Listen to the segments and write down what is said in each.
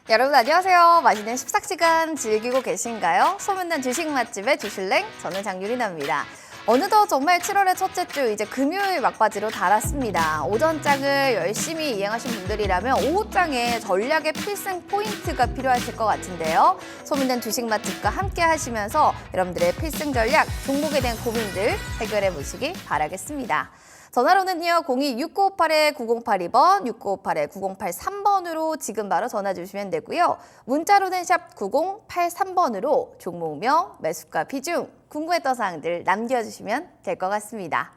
여러분 안녕하세요. 맛있는 식사시간 즐기고 계신가요? 소문난 주식 맛집의 주실랭, 저는 장유리나입니다. 어느덧 정말 7월의 첫째 주 이제 금요일 막바지로 달았습니다. 오전장을 열심히 이행하신 분들이라면 오후장에 전략의 필승 포인트가 필요하실 것 같은데요. 소문난 주식 맛집과 함께 하시면서 여러분들의 필승 전략, 종목에 대한 고민들 해결해 보시기 바라겠습니다. 전화로는요 02-6958-9082번, 6958-9083번으로 지금 바로 전화 주시면 되고요. 문자로는 샵 9083번으로 종목명, 매수가 비중, 궁금했던 사항들 남겨주시면 될 것 같습니다.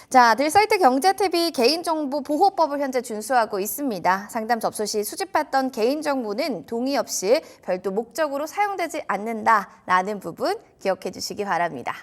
자, 들사이트 경제TV 개인정보 보호법을 현재 준수하고 있습니다. 상담 접수 시 수집받던 개인정보는 동의 없이 별도 목적으로 사용되지 않는다라는 부분 기억해 주시기 바랍니다.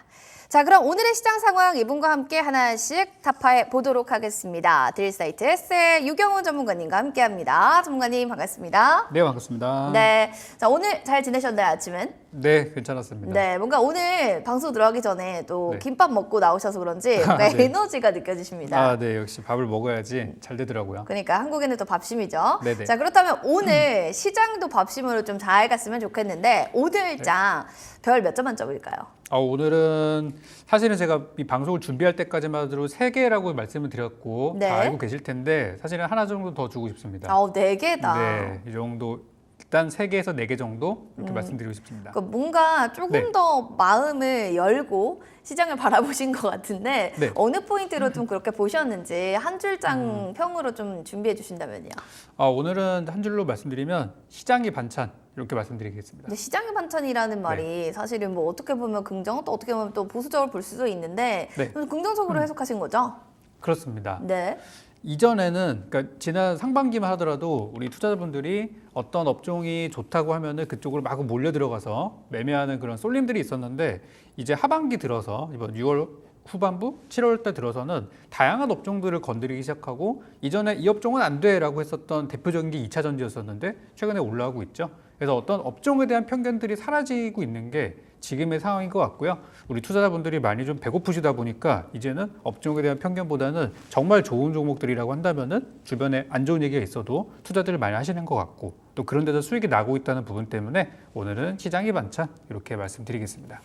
자, 그럼 오늘의 시장 상황 이분과 함께 하나씩 타파해 보도록 하겠습니다. 들사이트 S의 유경훈 전문가님과 함께합니다. 전문가님 반갑습니다. 네, 반갑습니다. 네, 자 오늘 잘 지내셨나요, 아침은? 네, 괜찮았습니다. 네, 뭔가 오늘 방송 들어가기 전에 또 네. 김밥 먹고 나오셔서 그런지 뭔가 네. 에너지가 느껴지십니다. 아, 네, 역시 밥을 먹어야지 잘 되더라고요. 그러니까 한국에는 또 밥심이죠. 네네. 자, 그렇다면 오늘 시장도 밥심으로 좀 잘 갔으면 좋겠는데 오늘 장 별 몇 점 만점일까요? 오늘은 사실은 제가 이 방송을 준비할 때까지만 해도 3개라고 말씀을 드렸고 네. 다 알고 계실 텐데 사실은 하나 정도 더 주고 싶습니다. 4개다. 네, 이 정도 일단 3개에서 4개 정도 이렇게 말씀드리고 싶습니다. 그러니까 뭔가 조금 네. 더 마음을 열고 시장을 바라보신 것 같은데 네. 어느 포인트로 좀 그렇게 보셨는지 한 줄장 평으로 좀 준비해 주신다면요. 오늘은 한 줄로 말씀드리면 시장이 반찬 이렇게 말씀드리겠습니다. 근데 시장의 반찬이라는 말이 사실은 뭐 어떻게 보면 긍정 또 어떻게 보면 또 보수적으로 볼 수도 있는데 네. 긍정적으로 해석하신 거죠? 그렇습니다. 네. 이전에는 그러니까 지난 상반기만 하더라도 우리 투자자분들이 어떤 업종이 좋다고 하면은 그쪽으로 마구 몰려 들어가서 매매하는 그런 쏠림들이 있었는데 이제 하반기 들어서 이번 6월 후반부 7월 때 들어서는 다양한 업종들을 건드리기 시작하고 이전에 이 업종은 안 돼라고 했었던 대표적인 게 2차 전지였었는데 최근에 올라오고 있죠. 그래서 어떤 업종에 대한 편견들이 사라지고 있는 게 지금의 상황인 것 같고요. 우리 투자자분들이 많이 좀 배고프시다 보니까 이제는 업종에 대한 편견보다는 정말 좋은 종목들이라고 한다면은 주변에 안 좋은 얘기가 있어도 투자들을 많이 하시는 것 같고 또 그런 데서 수익이 나고 있다는 부분 때문에 오늘은 시장이 반찬 이렇게 말씀드리겠습니다.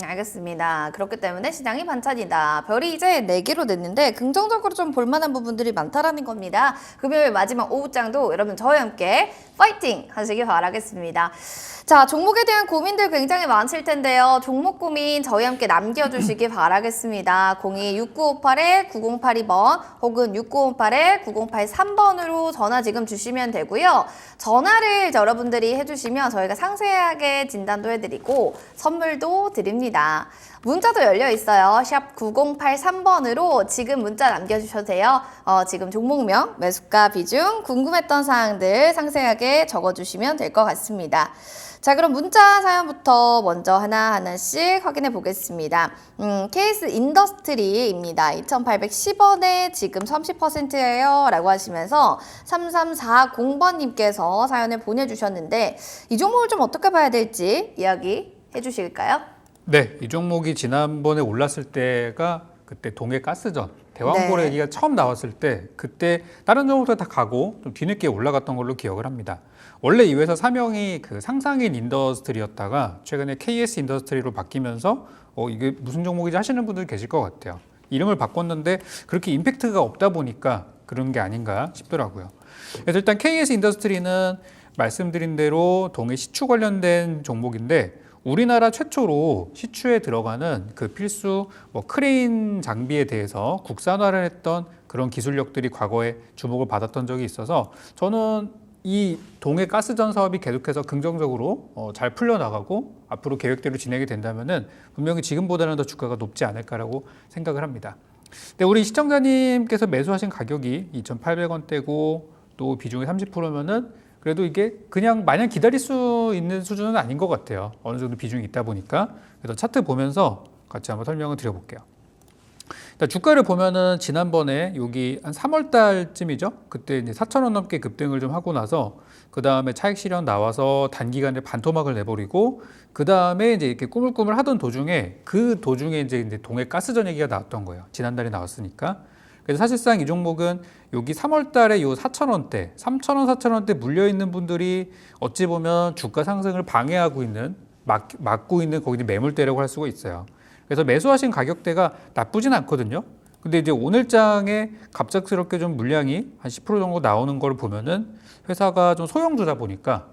알겠습니다. 그렇기 때문에 시장이 반찬이다. 별이 이제 4개로 됐는데 긍정적으로 좀 볼만한 부분들이 많다라는 겁니다. 금요일 마지막 오후장도 여러분 저와 함께 파이팅 하시길 바라겠습니다. 자, 종목에 대한 고민들 굉장히 많으실 텐데요. 종목 고민 저희 함께 남겨주시기 바라겠습니다. 02-6958-9082번 혹은 6958-9083번으로 전화 지금 주시면 되고요. 전화를 여러분들이 해주시면 저희가 상세하게 진단도 해드리고 선물도 드립니다. 문자도 열려 있어요. 샵 9083번으로 지금 문자 남겨주셔도 돼요. 지금 종목명, 매수가 비중, 궁금했던 사항들 상세하게 적어주시면 될 것 같습니다. 자, 그럼 문자 사연부터 먼저 하나하나씩 확인해 보겠습니다. KS 인더스트리입니다. 2,810원에 지금 30%예요 라고 하시면서 3340번님께서 사연을 보내주셨는데 이 종목을 좀 어떻게 봐야 될지 이야기 해주실까요? 네, 이 종목이 지난번에 올랐을 때가 그때 동해가스전 대왕고래 네. 얘기가 처음 나왔을 때 그때 다른 종목들 다 가고 좀 뒤늦게 올라갔던 걸로 기억을 합니다. 원래 이 회사 사명이 그 상상인 인더스트리였다가 최근에 KS 인더스트리로 바뀌면서 이게 무슨 종목이지 하시는 분들 계실 것 같아요. 이름을 바꿨는데 그렇게 임팩트가 없다 보니까 그런 게 아닌가 싶더라고요. 그래서 일단 KS 인더스트리는 말씀드린 대로 동해 시추 관련된 종목인데 우리나라 최초로 시추에 들어가는 그 필수 크레인 장비에 대해서 국산화를 했던 그런 기술력들이 과거에 주목을 받았던 적이 있어서 저는 이 동해 가스전 사업이 계속해서 긍정적으로 잘 풀려나가고 앞으로 계획대로 진행이 된다면은 분명히 지금보다는 더 주가가 높지 않을까라고 생각을 합니다. 근데 우리 시청자님께서 매수하신 가격이 2,800원대고 또 비중이 30%면은 그래도 이게 그냥 마냥 기다릴 수 있는 수준은 아닌 것 같아요. 어느 정도 비중이 있다 보니까. 그래서 차트 보면서 같이 한번 설명을 드려볼게요. 일단 주가를 보면은 지난번에 여기 한 3월 달쯤이죠. 그때 이제 4,000원 넘게 급등을 좀 하고 나서 그 다음에 차익 실현 나와서 단기간에 반토막을 내버리고 그 다음에 이제 이렇게 꾸물꾸물 하던 도중에 그 도중에 이제 동해 가스전 얘기가 나왔던 거예요. 지난달에 나왔으니까. 그래서 사실상 이 종목은 여기 3월 달에 요 4,000원대, 3,000원, 4,000원대 물려 있는 분들이 어찌 보면 주가 상승을 방해하고 있는 막고 있는 거기 매물대라고 할 수가 있어요. 그래서 매수하신 가격대가 나쁘진 않거든요. 근데 이제 오늘장에 갑작스럽게 좀 물량이 한 10% 정도 나오는 걸 보면은 회사가 좀 소형주다 보니까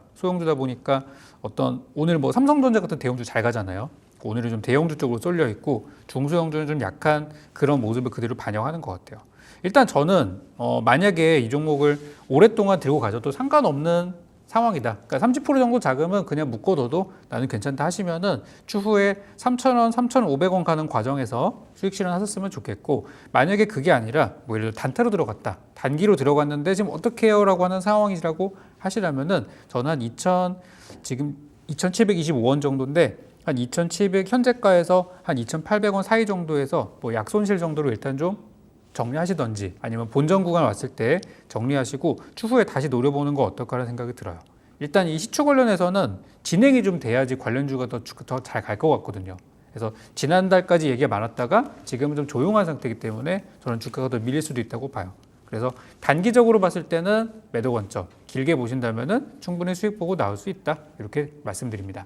어떤 오늘 뭐 삼성전자 같은 대형주 잘 가잖아요. 오늘은 좀 대형주 쪽으로 쏠려 있고 중소형주는 좀 약한 그런 모습을 그대로 반영하는 것 같아요. 일단 저는 만약에 이 종목을 오랫동안 들고 가져도 상관없는 상황이다. 그러니까 30% 정도 자금은 그냥 묶어둬도 나는 괜찮다 하시면은 추후에 3,000원, 3,500원 가는 과정에서 수익 실현하셨으면 좋겠고, 만약에 그게 아니라 뭐 예를 들어 단타로 들어갔다, 단기로 들어갔는데 지금 어떻게 해요라고 하는 상황이라고 하시라면은 저는 한 지금 2,725원 정도인데 한 2,700 현재가에서 한 2,800원 사이 정도에서 뭐 약손실 정도로 일단 좀 정리하시던지 아니면 본전 구간 왔을 때 정리하시고 추후에 다시 노려보는 거 어떨까라는 생각이 들어요. 일단 이 시초 관련해서는 진행이 좀 돼야지 관련주가 더 잘 갈 것 같거든요. 그래서 지난달까지 얘기가 많았다가 지금은 좀 조용한 상태이기 때문에 저는 주가가 더 밀릴 수도 있다고 봐요. 그래서 단기적으로 봤을 때는 매도 관점, 길게 보신다면은 충분히 수익 보고 나올 수 있다. 이렇게 말씀드립니다.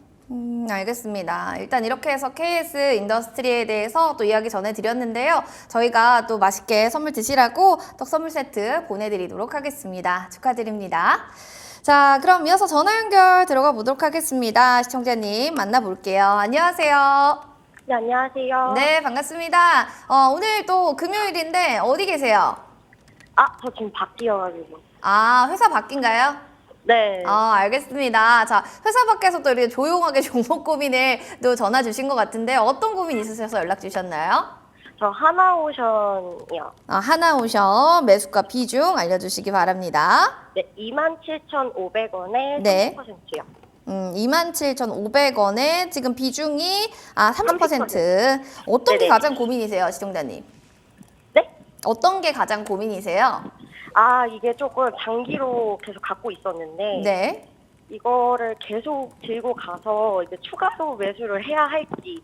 알겠습니다. 일단 이렇게 해서 KS 인더스트리에 대해서 또 이야기 전해드렸는데요. 저희가 또 맛있게 선물 드시라고 떡 선물 세트 보내드리도록 하겠습니다. 축하드립니다. 자, 그럼 이어서 전화 연결 들어가 보도록 하겠습니다. 시청자님 만나볼게요. 안녕하세요. 네, 안녕하세요. 네, 반갑습니다. 오늘 또 금요일인데 어디 계세요? 저 지금 바뀌어가지고. 아, 회사 바뀐가요? 네. 알겠습니다. 자, 회사 밖에서 또 이렇게 조용하게 종목 고민을 또 전화 주신 것 같은데 어떤 고민 있으셔서 연락 주셨나요? 저 하나오션이요. 하나오션 매수가 비중 알려주시기 바랍니다. 네, 27,500원에 네. 30%요. 27,500원에 지금 비중이 30%. 어떤 게 네네. 가장 고민이세요, 시청자님? 네? 어떤 게 가장 고민이세요? 이게 조금 장기로 계속 갖고 있었는데, 네. 이거를 계속 들고 가서 이제 추가로 매수를 해야 할지,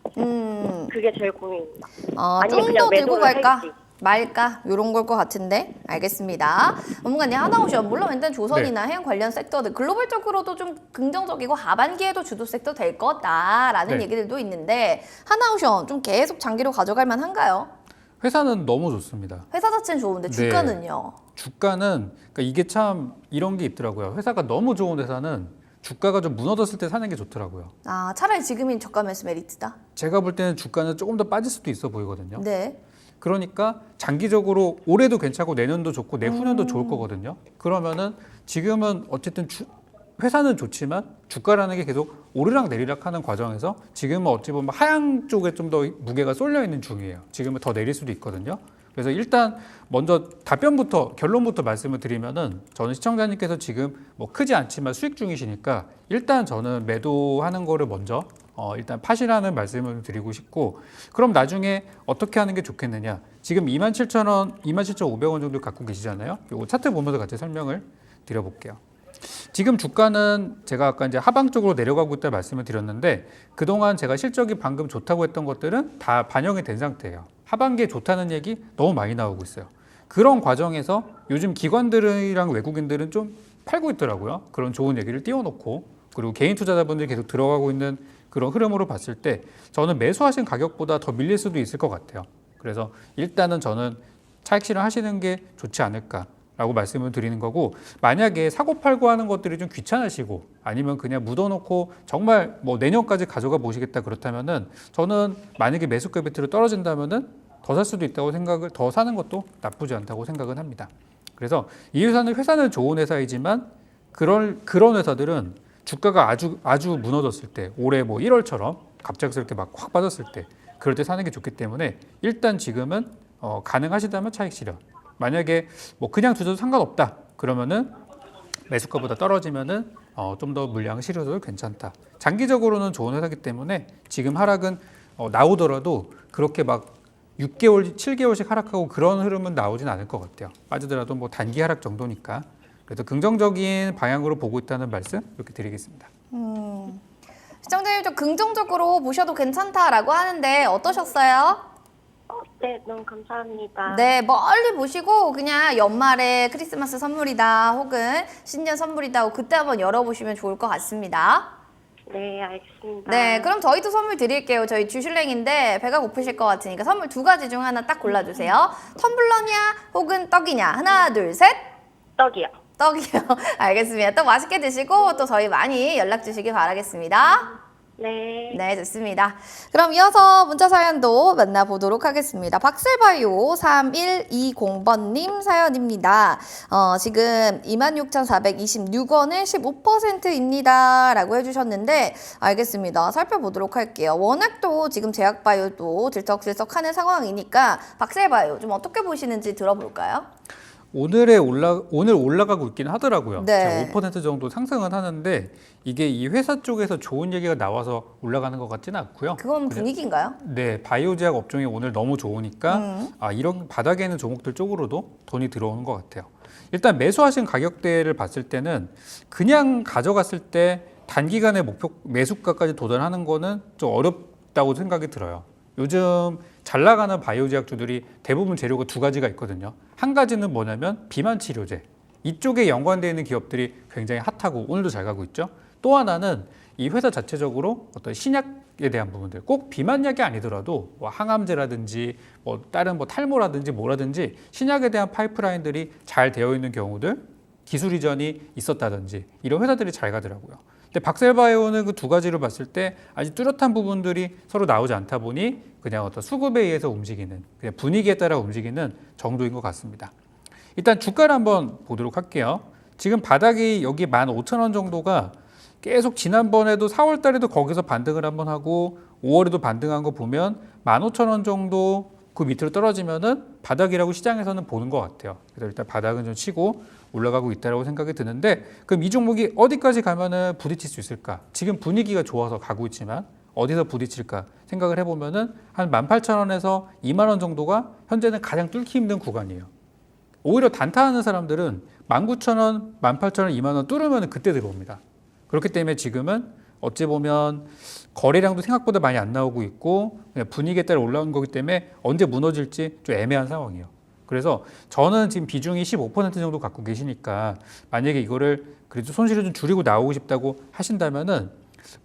그게 제일 고민입니다. 아니면 좀 그냥 더 들고 매도를 갈까? 할지. 말까? 이런 걸 것 같은데. 알겠습니다. 업무관님 하나오션 물론 일단 조선이나 해양 관련 섹터들 글로벌적으로도 좀 긍정적이고 하반기에도 주도 섹터 될 거다라는 네. 얘기들도 있는데 하나오션 좀 계속 장기로 가져갈 만한가요? 회사는 너무 좋습니다. 회사 자체는 좋은데 네. 주가는요? 주가는 그러니까 이게 참 이런 게 있더라고요. 회사가 너무 좋은 회사는 주가가 좀 무너졌을 때 사는 게 좋더라고요. 차라리 지금이 저가 매수 메리트다. 제가 볼 때는 주가는 조금 더 빠질 수도 있어 보이거든요. 네. 그러니까 장기적으로 올해도 괜찮고 내년도 좋고 내후년도 좋을 거거든요. 그러면은 지금은 어쨌든 회사는 좋지만 주가라는 게 계속 오르락 내리락 하는 과정에서 지금은 어찌 보면 하향 쪽에 좀 더 무게가 쏠려 있는 중이에요. 지금은 더 내릴 수도 있거든요. 그래서 일단 먼저 결론부터 말씀을 드리면은 저는 시청자님께서 지금 뭐 크지 않지만 수익 중이시니까 일단 저는 매도하는 거를 먼저 일단 파시라는 말씀을 드리고 싶고, 그럼 나중에 어떻게 하는 게 좋겠느냐. 지금 27,000원, 27,500원 정도 갖고 계시잖아요. 요거 차트 보면서 같이 설명을 드려볼게요. 지금 주가는 제가 아까 이제 하방 쪽으로 내려가고 있다 말씀을 드렸는데 그동안 제가 실적이 방금 좋다고 했던 것들은 다 반영이 된 상태예요. 하반기에 좋다는 얘기 너무 많이 나오고 있어요. 그런 과정에서 요즘 기관들이랑 외국인들은 좀 팔고 있더라고요. 그런 좋은 얘기를 띄워놓고, 그리고 개인 투자자분들이 계속 들어가고 있는 그런 흐름으로 봤을 때 저는 매수하신 가격보다 더 밀릴 수도 있을 것 같아요. 그래서 일단은 저는 차익 실현하시는 게 좋지 않을까라고 말씀을 드리는 거고, 만약에 사고 팔고 하는 것들이 좀 귀찮으시고 아니면 그냥 묻어놓고 정말 뭐 내년까지 가져가 보시겠다 그렇다면은 저는 만약에 매수가 비트로 떨어진다면은 더 살 수도 있다고 더 사는 것도 나쁘지 않다고 생각은 합니다. 그래서 이 회사는 좋은 회사이지만 그런 회사들은 주가가 아주 무너졌을 때, 올해 뭐 1월처럼 갑작스럽게 막 확 빠졌을 때, 그럴 때 사는 게 좋기 때문에 일단 지금은 가능하시다면 차익 실현. 만약에 뭐 그냥 두셔도 상관없다 그러면은 매수가보다 떨어지면은 좀 더 물량을 실어도 괜찮다. 장기적으로는 좋은 회사이기 때문에 지금 하락은 나오더라도 그렇게 막 6개월, 7개월씩 하락하고 그런 흐름은 나오진 않을 것 같아요. 빠지더라도 뭐 단기 하락 정도니까. 그래서 긍정적인 방향으로 보고 있다는 말씀 이렇게 드리겠습니다. 시청자님 좀 긍정적으로 보셔도 괜찮다라고 하는데 어떠셨어요? 네, 너무 감사합니다. 네, 멀리 보시고 그냥 연말에 크리스마스 선물이다 혹은 신년 선물이다 하고 그때 한번 열어보시면 좋을 것 같습니다. 네, 알겠습니다. 네, 그럼 저희도 선물 드릴게요. 저희 주슐랭인데 배가 고프실 것 같으니까 선물 2가지 중 하나 딱 골라주세요. 텀블러냐 혹은 떡이냐. 하나, 둘, 셋. 떡이요. 떡이요. 알겠습니다. 떡 맛있게 드시고 또 저희 많이 연락 주시기 바라겠습니다. 네. 네, 좋습니다. 그럼 이어서 문자 사연도 만나보도록 하겠습니다. 박셀바이오 3120번님 사연입니다. 지금 26,426원에 15%입니다. 라고 해주셨는데, 알겠습니다. 살펴보도록 할게요. 워낙 또 지금 제약바이오도 들썩들썩하는 상황이니까, 박셀바이오 좀 어떻게 보시는지 들어볼까요? 오늘 올라가고 있긴 하더라고요. 네. 5% 정도 상승은 하는데 이게 이 회사 쪽에서 좋은 얘기가 나와서 올라가는 것 같지는 않고요. 그건 그냥 분위기인가요? 네, 바이오 제약 업종이 오늘 너무 좋으니까 이런 바닥에 있는 종목들 쪽으로도 돈이 들어오는 것 같아요. 일단 매수하신 가격대를 봤을 때는 그냥 가져갔을 때 단기간에 목표 매수가까지 도달하는 거는 좀 어렵다고 생각이 들어요. 요즘 잘 나가는 바이오 제약주들이 대부분 재료가 2가지가 있거든요. 한 가지는 뭐냐면 비만 치료제. 이쪽에 연관되어 있는 기업들이 굉장히 핫하고 오늘도 잘 가고 있죠. 또 하나는 이 회사 자체적으로 어떤 신약에 대한 부분들, 꼭 비만약이 아니더라도 뭐 항암제라든지 뭐 다른 뭐 탈모라든지 뭐라든지 신약에 대한 파이프라인들이 잘 되어 있는 경우들, 기술 이전이 있었다든지 이런 회사들이 잘 가더라고요. 근데 박셀바이오는 그 2가지로 봤을 때 아직 뚜렷한 부분들이 서로 나오지 않다 보니 그냥 어떤 수급에 의해서 움직이는, 그냥 분위기에 따라 움직이는 정도인 것 같습니다. 일단 주가를 한번 보도록 할게요. 지금 바닥이 여기 15,000원 정도가 계속 지난번에도 4월 달에도 거기서 반등을 한번 하고 5월에도 반등한 거 보면 15,000원 정도 그 밑으로 떨어지면은 바닥이라고 시장에서는 보는 것 같아요. 그래서 일단 바닥은 좀 치고 올라가고 있다고 생각이 드는데, 그럼 이 종목이 어디까지 가면은 부딪힐 수 있을까? 지금 분위기가 좋아서 가고 있지만 어디서 부딪힐까 생각을 해보면은 한 18,000원에서 2만 원 정도가 현재는 가장 뚫기 힘든 구간이에요. 오히려 단타하는 사람들은 19,000원, 18,000원, 2만 원 뚫으면 그때 들어옵니다. 그렇기 때문에 지금은 어찌 보면 거래량도 생각보다 많이 안 나오고 있고 그냥 분위기에 따라 올라오는 거기 때문에 언제 무너질지 좀 애매한 상황이에요. 그래서 저는 지금 비중이 15% 정도 갖고 계시니까 만약에 이거를 그래도 손실을 좀 줄이고 나오고 싶다고 하신다면은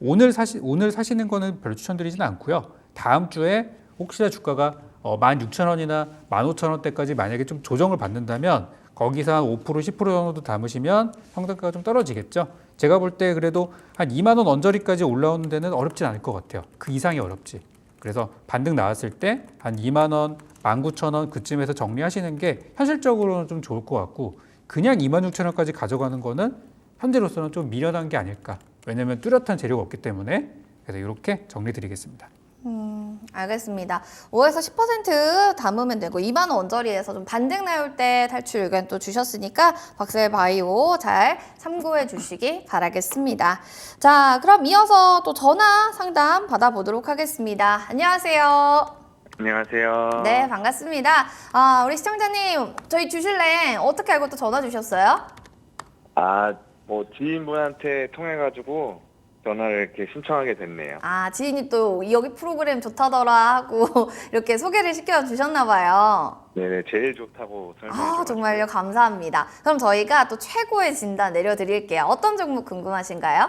오늘 사시는 거는 별로 추천드리지는 않고요. 다음 주에 혹시나 주가가 16,000원이나 15,000원대까지 만약에 좀 조정을 받는다면 거기서 한 5%, 10% 정도 담으시면 평단가가 좀 떨어지겠죠. 제가 볼 때 그래도 한 2만 원 언저리까지 올라오는 데는 어렵진 않을 것 같아요. 그 이상이 어렵지. 그래서 반등 나왔을 때 한 2만 원, 19,000원 그쯤에서 정리하시는 게 현실적으로는 좀 좋을 것 같고, 그냥 26,000원까지 가져가는 거는 현재로서는 좀 미련한 게 아닐까. 왜냐하면 뚜렷한 재료가 없기 때문에. 그래서 이렇게 정리드리겠습니다. 알겠습니다. 5에서 10% 담으면 되고 2만 원 원저리에서 좀 반등 나올 때 탈출 의견 또 주셨으니까 박셀바이오 잘 참고해 주시기 바라겠습니다. 자, 그럼 이어서 또 전화 상담 받아보도록 하겠습니다. 안녕하세요. 안녕하세요. 네, 반갑습니다. 우리 시청자님, 저희 주슐랭 어떻게 알고 또 전화 주셨어요? 뭐 지인분한테 통해가지고 전화를 이렇게 신청하게 됐네요. 지인이 또 여기 프로그램 좋다더라 하고 이렇게 소개를 시켜주셨나 봐요. 네네, 제일 좋다고 설명해 주셔가지고. 정말요? 감사합니다. 그럼 저희가 또 최고의 진단 내려드릴게요. 어떤 종목 궁금하신가요?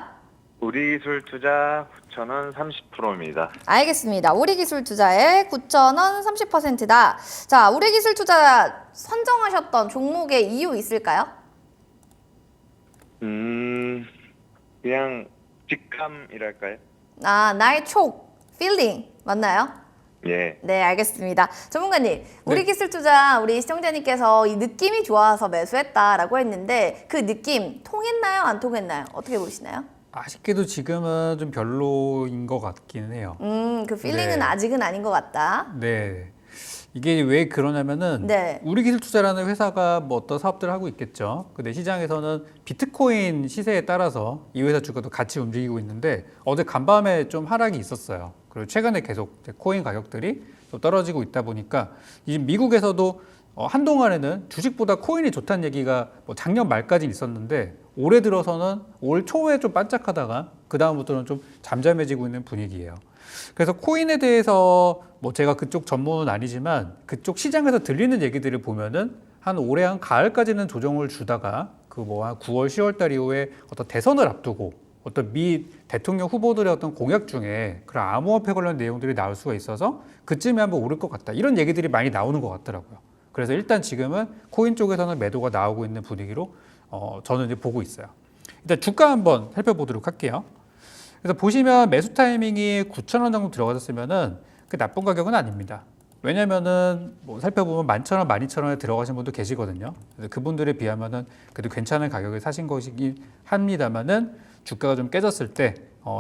우리기술투자 9,000원 30%입니다. 알겠습니다. 우리기술투자의 9,000원 30%다. 자, 우리기술투자 선정하셨던 종목의 이유 있을까요? 그냥 직감이랄까요? 나의 촉, 필링 맞나요? 예. 네, 알겠습니다. 전문가님, 우리기술투자 우리 시청자님께서 이 느낌이 좋아서 매수했다라고 했는데 그 느낌 통했나요? 안 통했나요? 어떻게 보시나요? 아쉽게도 지금은 좀 별로인 것 같기는 해요. 그 필링은 네. 아직은 아닌 것 같다. 네. 이게 왜 그러냐면은 네. 우리기술투자라는 회사가 뭐 어떤 사업들을 하고 있겠죠. 근데 시장에서는 비트코인 시세에 따라서 이 회사 주가도 같이 움직이고 있는데 어제 간밤에 좀 하락이 있었어요. 그리고 최근에 계속 코인 가격들이 또 떨어지고 있다 보니까 이 미국에서도 한동안에는 주식보다 코인이 좋다는 얘기가 뭐 작년 말까지는 있었는데 올해 들어서는 올 초에 좀 반짝하다가 그 다음부터는 좀 잠잠해지고 있는 분위기예요. 그래서 코인에 대해서 뭐 제가 그쪽 전문은 아니지만 그쪽 시장에서 들리는 얘기들을 보면은 한 올해 한 가을까지는 조정을 주다가 그 뭐 한 9월, 10월 달 이후에 어떤 대선을 앞두고 어떤 미 대통령 후보들의 어떤 공약 중에 그런 암호화폐 관련 내용들이 나올 수가 있어서 그쯤에 한번 오를 것 같다. 이런 얘기들이 많이 나오는 것 같더라고요. 그래서 일단 지금은 코인 쪽에서는 매도가 나오고 있는 분위기로 저는 이제 보고 있어요. 일단 주가 한번 살펴보도록 할게요. 그래서 보시면 매수 타이밍이 9,000원 정도 들어가셨으면은 그 나쁜 가격은 아닙니다. 왜냐면은 뭐 살펴보면 11,000원, 12,000원에 들어가신 분도 계시거든요. 그래서 그분들에 비하면은 그래도 괜찮은 가격에 사신 것이긴 합니다만은 주가가 좀 깨졌을 때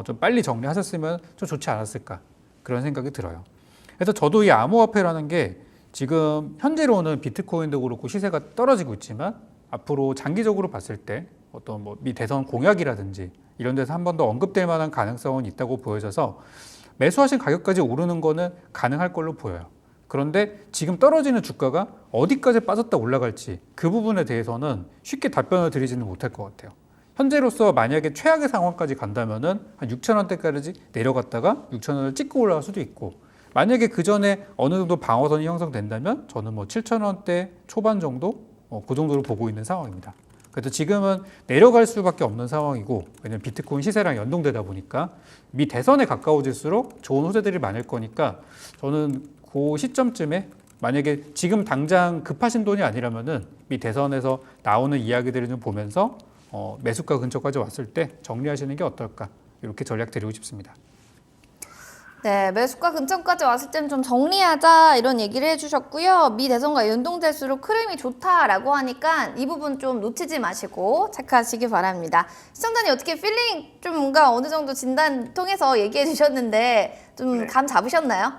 좀 빨리 정리하셨으면 좀 좋지 않았을까 그런 생각이 들어요. 그래서 저도 이 암호화폐라는 게 지금 현재로는 비트코인도 그렇고 시세가 떨어지고 있지만 앞으로 장기적으로 봤을 때 어떤 뭐 미 대선 공약이라든지 이런 데서 한 번 더 언급될 만한 가능성은 있다고 보여져서 매수하신 가격까지 오르는 거는 가능할 걸로 보여요. 그런데 지금 떨어지는 주가가 어디까지 빠졌다 올라갈지 그 부분에 대해서는 쉽게 답변을 드리지는 못할 것 같아요. 현재로서 만약에 최악의 상황까지 간다면은 한 6,000원대까지 내려갔다가 6,000원을 찍고 올라갈 수도 있고 만약에 그 전에 어느 정도 방어선이 형성된다면 저는 뭐 7,000원대 초반 정도 그 정도로 보고 있는 상황입니다. 그래서 지금은 내려갈 수밖에 없는 상황이고 왜냐면 비트코인 시세랑 연동되다 보니까 미 대선에 가까워질수록 좋은 호재들이 많을 거니까 저는 그 시점쯤에 만약에 지금 당장 급하신 돈이 아니라면은 미 대선에서 나오는 이야기들을 좀 보면서 매수가 근처까지 왔을 때 정리하시는 게 어떨까 이렇게 전략 드리고 싶습니다. 네, 매수가 근처까지 왔을 때는 좀 정리하자 이런 얘기를 해주셨고요. 미 대선과 연동될수록 흐름이 좋다라고 하니까 이 부분 좀 놓치지 마시고 체크하시기 바랍니다. 시청자님 어떻게 필링 좀 뭔가 어느 정도 진단 통해서 얘기해 주셨는데 좀 감 잡으셨나요?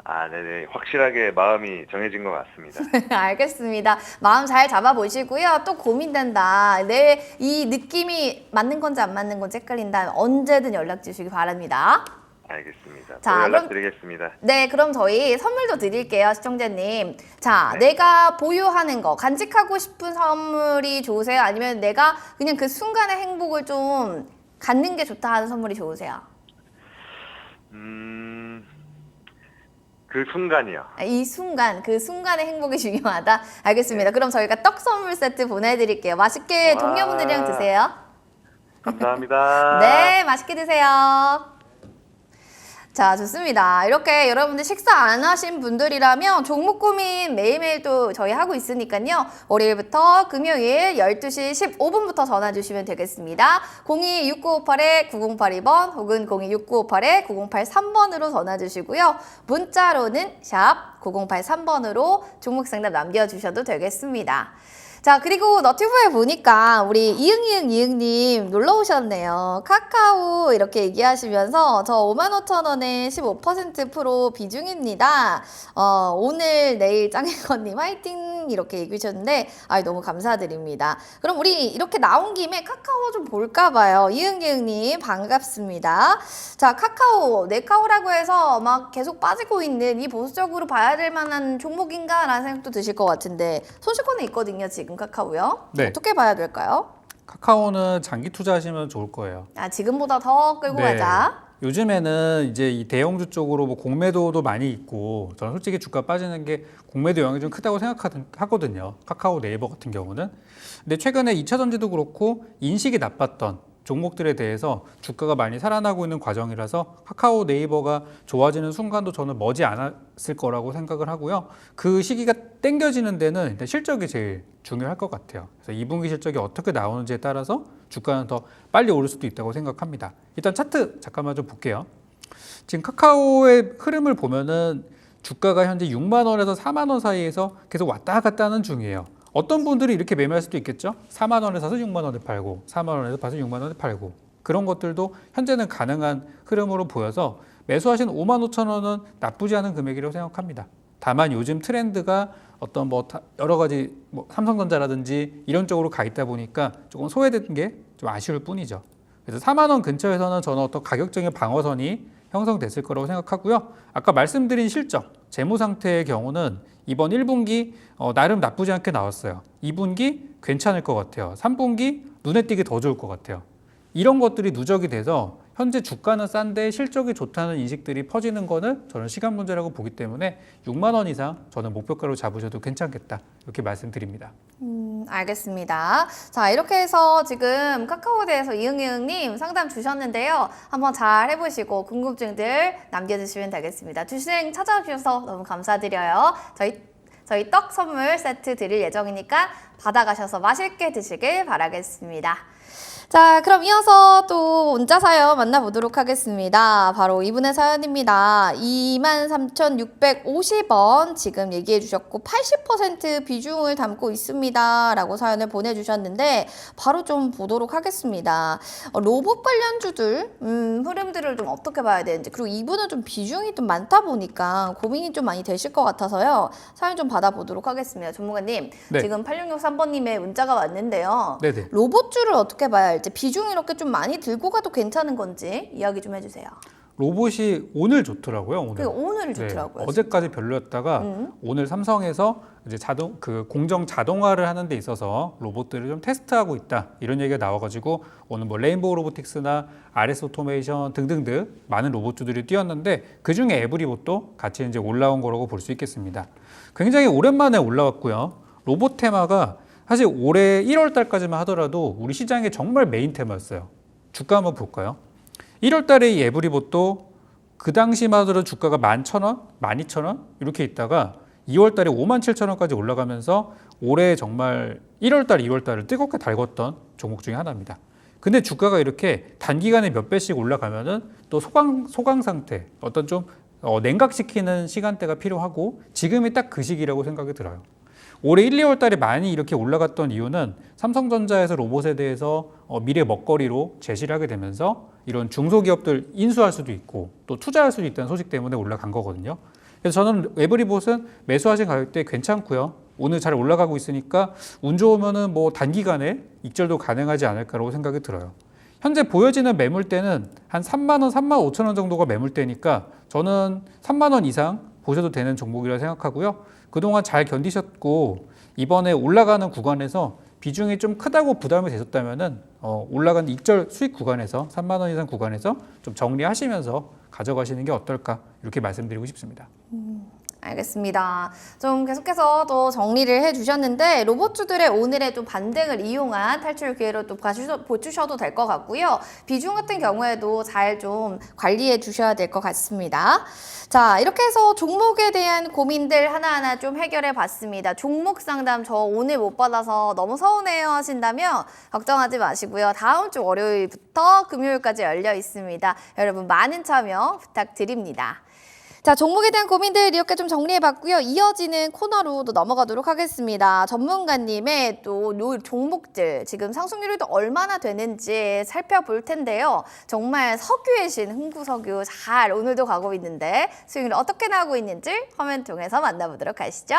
아, 네네. 확실하게 마음이 정해진 것 같습니다. 알겠습니다. 마음 잘 잡아보시고요. 또 고민된다. 내 이 느낌이 맞는 건지 안 맞는 건지 헷갈린다. 언제든 연락 주시기 바랍니다. 알겠습니다. 자, 또 그럼- 연락드리겠습니다. 네, 그럼 저희 선물도 드릴게요, 시청자님. 자, 네. 내가 보유하는 거, 간직하고 싶은 선물이 좋으세요? 아니면 내가 그냥 그 순간의 행복을 좀 갖는 게 좋다 하는 선물이 좋으세요? 그 순간이요. 이 순간, 그 순간의 행복이 중요하다? 알겠습니다. 그럼 저희가 떡 선물 세트 보내드릴게요. 맛있게 와. 동료분들이랑 드세요. 감사합니다. 네, 맛있게 드세요. 자, 좋습니다. 이렇게 여러분들 식사 안 하신 분들이라면 종목 고민 매일매일 또 저희 하고 있으니까요. 월요일부터 금요일 12시 15분부터 전화 주시면 되겠습니다. 026958-9082번 혹은 026958-9083번으로 전화 주시고요. 문자로는 샵 9083번으로 종목 상담 남겨주셔도 되겠습니다. 자, 그리고 너튜브에 보니까 우리 이응님 놀러 오셨네요. 카카오 이렇게 얘기하시면서 저 55,000원에 15% 프로 비중입니다. 오늘 내일 짱이건님 화이팅 이렇게 얘기해 주셨는데 너무 감사드립니다. 그럼 우리 이렇게 나온 김에 카카오 좀 볼까 봐요. 이응님 반갑습니다. 자, 카카오, 네카오라고 해서 막 계속 빠지고 있는 이 보수적으로 봐야 될 만한 종목인가 라는 생각도 드실 것 같은데 손실권에 있거든요, 지금 카카오요. 네. 어떻게 봐야 될까요? 카카오는 장기 투자하시면 좋을 거예요. 지금보다 더 끌고 가자. 요즘에는 이제 이 대형주 쪽으로 뭐 공매도도 많이 있고 저는 솔직히 주가 빠지는 게 공매도 영향이 좀 크다고 생각하거든요. 카카오 네이버 같은 경우는. 근데 최근에 2차 전지도 그렇고 인식이 나빴던 종목들에 대해서 주가가 많이 살아나고 있는 과정이라서 카카오 네이버가 좋아지는 순간도 저는 머지 않았을 거라고 생각을 하고요. 그 시기가 땡겨지는 데는 일단 실적이 제일 중요할 것 같아요. 그래서 2분기 실적이 어떻게 나오는지에 따라서 주가는 더 빨리 오를 수도 있다고 생각합니다. 일단 차트 잠깐만 좀 볼게요. 지금 카카오의 흐름을 보면은 주가가 현재 6만 원에서 4만 원 사이에서 계속 왔다 갔다 하는 중이에요. 어떤 분들이 이렇게 매매할 수도 있겠죠. 4만 원에 사서 6만 원에 팔고 4만 원에서 사서 6만 원에 팔고 그런 것들도 현재는 가능한 흐름으로 보여서 매수하신 5만 5천 원은 나쁘지 않은 금액이라고 생각합니다. 다만 요즘 트렌드가 어떤 뭐 여러 가지 뭐 삼성전자라든지 이런 쪽으로 가 있다 보니까 조금 소외된 게 좀 아쉬울 뿐이죠. 그래서 4만 원 근처에서는 저는 어떤 가격적인 방어선이 형성됐을 거라고 생각하고요. 아까 말씀드린 실적, 재무 상태의 경우는 이번 1분기 나름 나쁘지 않게 나왔어요. 2분기 괜찮을 것 같아요. 3분기 눈에 띄게 더 좋을 것 같아요. 이런 것들이 누적이 돼서 현재 주가는 싼데 실적이 좋다는 인식들이 퍼지는 거는 저는 시간 문제라고 보기 때문에 6만 원 이상 저는 목표가로 잡으셔도 괜찮겠다 이렇게 말씀드립니다. 알겠습니다. 자, 이렇게 해서 지금 카카오대에서 이응이응님 상담 주셨는데요. 한번 잘 해보시고 궁금증들 남겨주시면 되겠습니다. 주식 찾아와 주셔서 너무 감사드려요. 저희 떡 선물 세트 드릴 예정이니까 받아가셔서 맛있게 드시길 바라겠습니다. 자, 그럼 이어서 또 문자 사연 만나보도록 하겠습니다. 바로 이분의 사연입니다. 23,650원 지금 얘기해 주셨고 80% 비중을 담고 있습니다. 라고 사연을 보내주셨는데 바로 좀 보도록 하겠습니다. 로봇 관련주들 흐름들을 좀 어떻게 봐야 되는지, 그리고 이분은 좀 비중이 좀 많다 보니까 고민이 좀 많이 되실 것 같아서요. 사연 좀 받아보도록 하겠습니다. 전문가님, 네. 지금 8663번님의 문자가 왔는데요. 네네. 로봇주를 어떻게 봐야 할지, 비중 이렇게 좀 많이 들고 가도 괜찮은 건지 이야기 좀 해주세요. 로봇이 오늘 좋더라고요. 오늘 좋더라고요. 어제까지 별로였다가 오늘 삼성에서 이제 공정 자동화를 하는 데 있어서 로봇들을 좀 테스트하고 있다 이런 얘기가 나와가지고 오늘 뭐 레인보우 로보틱스나 RS 오토메이션 등등등 많은 로봇주들이 뛰었는데 그 중에 에브리봇도 같이 이제 올라온 거라고 볼 수 있겠습니다. 굉장히 오랜만에 올라왔고요. 로봇 테마가 사실 올해 1월 달까지만 하더라도 우리 시장의 정말 메인 테마였어요. 주가 한번 볼까요? 1월 달에 이 에브리봇도 그 당시만 하더라도 주가가 11,000원, 12,000원 이렇게 있다가 2월 달에 57,000원까지 올라가면서 올해 정말 1월 달, 2월 달을 뜨겁게 달궜던 종목 중에 하나입니다. 근데 주가가 이렇게 단기간에 몇 배씩 올라가면은 또 소강 상태, 어떤 좀 냉각시키는 시간대가 필요하고 지금이 딱 그 시기라고 생각이 들어요. 올해 1, 2월 달에 많이 이렇게 올라갔던 이유는 삼성전자에서 로봇에 대해서 미래 먹거리로 제시를 하게 되면서 이런 중소기업들 인수할 수도 있고 또 투자할 수도 있다는 소식 때문에 올라간 거거든요. 그래서 저는 에브리봇은 매수하신 가격대 괜찮고요. 오늘 잘 올라가고 있으니까 운 좋으면은 뭐 단기간에 익절도 가능하지 않을까라고 생각이 들어요. 현재 보여지는 매물대는 한 3만 원, 3만 5천 원 정도가 매물대니까 저는 3만 원 이상 보셔도 되는 종목이라 생각하고요. 그동안 잘 견디셨고 이번에 올라가는 구간에서 비중이 좀 크다고 부담이 되셨다면은 올라간 익절 수익 구간에서 3만 원 이상 구간에서 좀 정리하시면서 가져가시는 게 어떨까 이렇게 말씀드리고 싶습니다. 알겠습니다. 좀 계속해서 또 정리를 해주셨는데 로봇주들의 오늘의 좀 반등을 이용한 탈출 기회로 또 보주셔도 될 것 같고요. 비중 같은 경우에도 잘 좀 관리해 주셔야 될 것 같습니다. 자, 이렇게 해서 종목에 대한 고민들 하나하나 좀 해결해 봤습니다. 종목 상담 저 오늘 못 받아서 너무 서운해요 하신다면 걱정하지 마시고요. 다음 주 월요일부터 금요일까지 열려 있습니다. 여러분 많은 참여 부탁드립니다. 자, 종목에 대한 고민들 이렇게 좀 정리해봤고요. 이어지는 코너로 또 넘어가도록 하겠습니다. 전문가님의 또 종목들 지금 상승률이 또 얼마나 되는지 살펴볼 텐데요. 정말 석유의 신 흥구석유 잘 오늘도 가고 있는데 수익률 어떻게 나오고 있는지 화면 통해서 만나보도록 하시죠.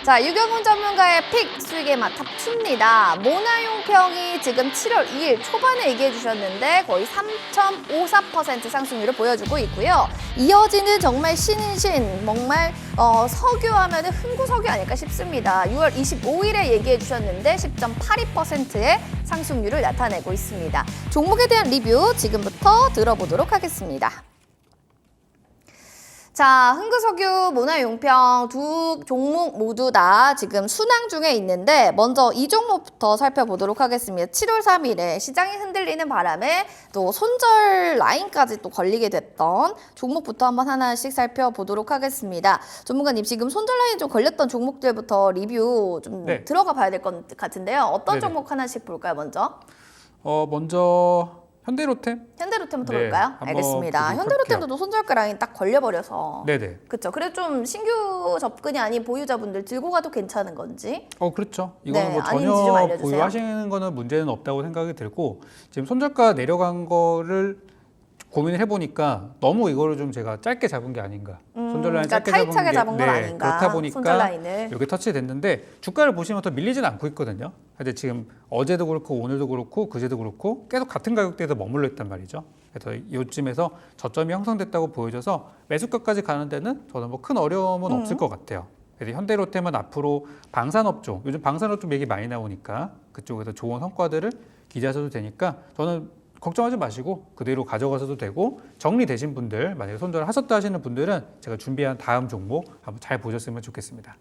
자, 유경훈 전문가의 픽 수익의 맛 탑2입니다. 모나용평이 지금 7월 2일 초반에 얘기해 주셨는데 거의 3.54% 상승률을 보여주고 있고요. 이어지는 정말 신신, 정말 석유하면 흥구석유 아닐까 싶습니다. 6월 25일에 얘기해 주셨는데 10.82%의 상승률을 나타내고 있습니다. 종목에 대한 리뷰 지금부터 들어보도록 하겠습니다. 자, 흥구석유, 모나용평 두 종목 모두 다 지금 순항 중에 있는데 먼저 이 종목부터 살펴보도록 하겠습니다. 7월 3일에 시장이 흔들리는 바람에 또 손절 라인까지 또 걸리게 됐던 종목부터 한번 하나씩 살펴보도록 하겠습니다. 전문가님, 지금 손절 라인 좀 걸렸던 종목들부터 리뷰 좀 들어가 봐야 될 것 같은데요. 어떤 종목 하나씩 볼까요, 먼저? 먼저 현대로템부터 볼까요? 알겠습니다. 현대로템도 손절가 라인 딱 걸려버려서. 네네. 그렇죠. 그래도 좀 신규 접근이 아닌 보유자분들 들고 가도 괜찮은 건지. 그렇죠. 이거는 뭐 아닌지 좀 전혀 알려주세요. 보유하시는 거는 문제는 없다고 생각이 들고 지금 손절가 내려간 거를 고민을 해보니까 너무 이거를 좀 제가 짧게 잡은 게 아닌가. 손절 라인 짧게 타이트하게 잡은 건 아닌가. 그렇다 보니까 손절 라인을. 이렇게 터치됐는데 주가를 보시면 더 밀리진 않고 있거든요. 근데 지금 어제도 그렇고 오늘도 그렇고 그제도 그렇고 계속 같은 가격대에서 머물러 있단 말이죠. 그래서 이쯤에서 저점이 형성됐다고 보여져서 매수가까지 가는 데는 저는 뭐 큰 어려움은 없을 것 같아요. 그래서 현대로템은 앞으로 방산업종, 요즘 방산업종 얘기 많이 나오니까 그쪽에서 좋은 성과들을 기대하셔도 되니까 저는 걱정하지 마시고 그대로 가져가셔도 되고 정리되신 분들 만약에 손절하셨다 하시는 분들은 제가 준비한 다음 종목 한번 잘 보셨으면 좋겠습니다.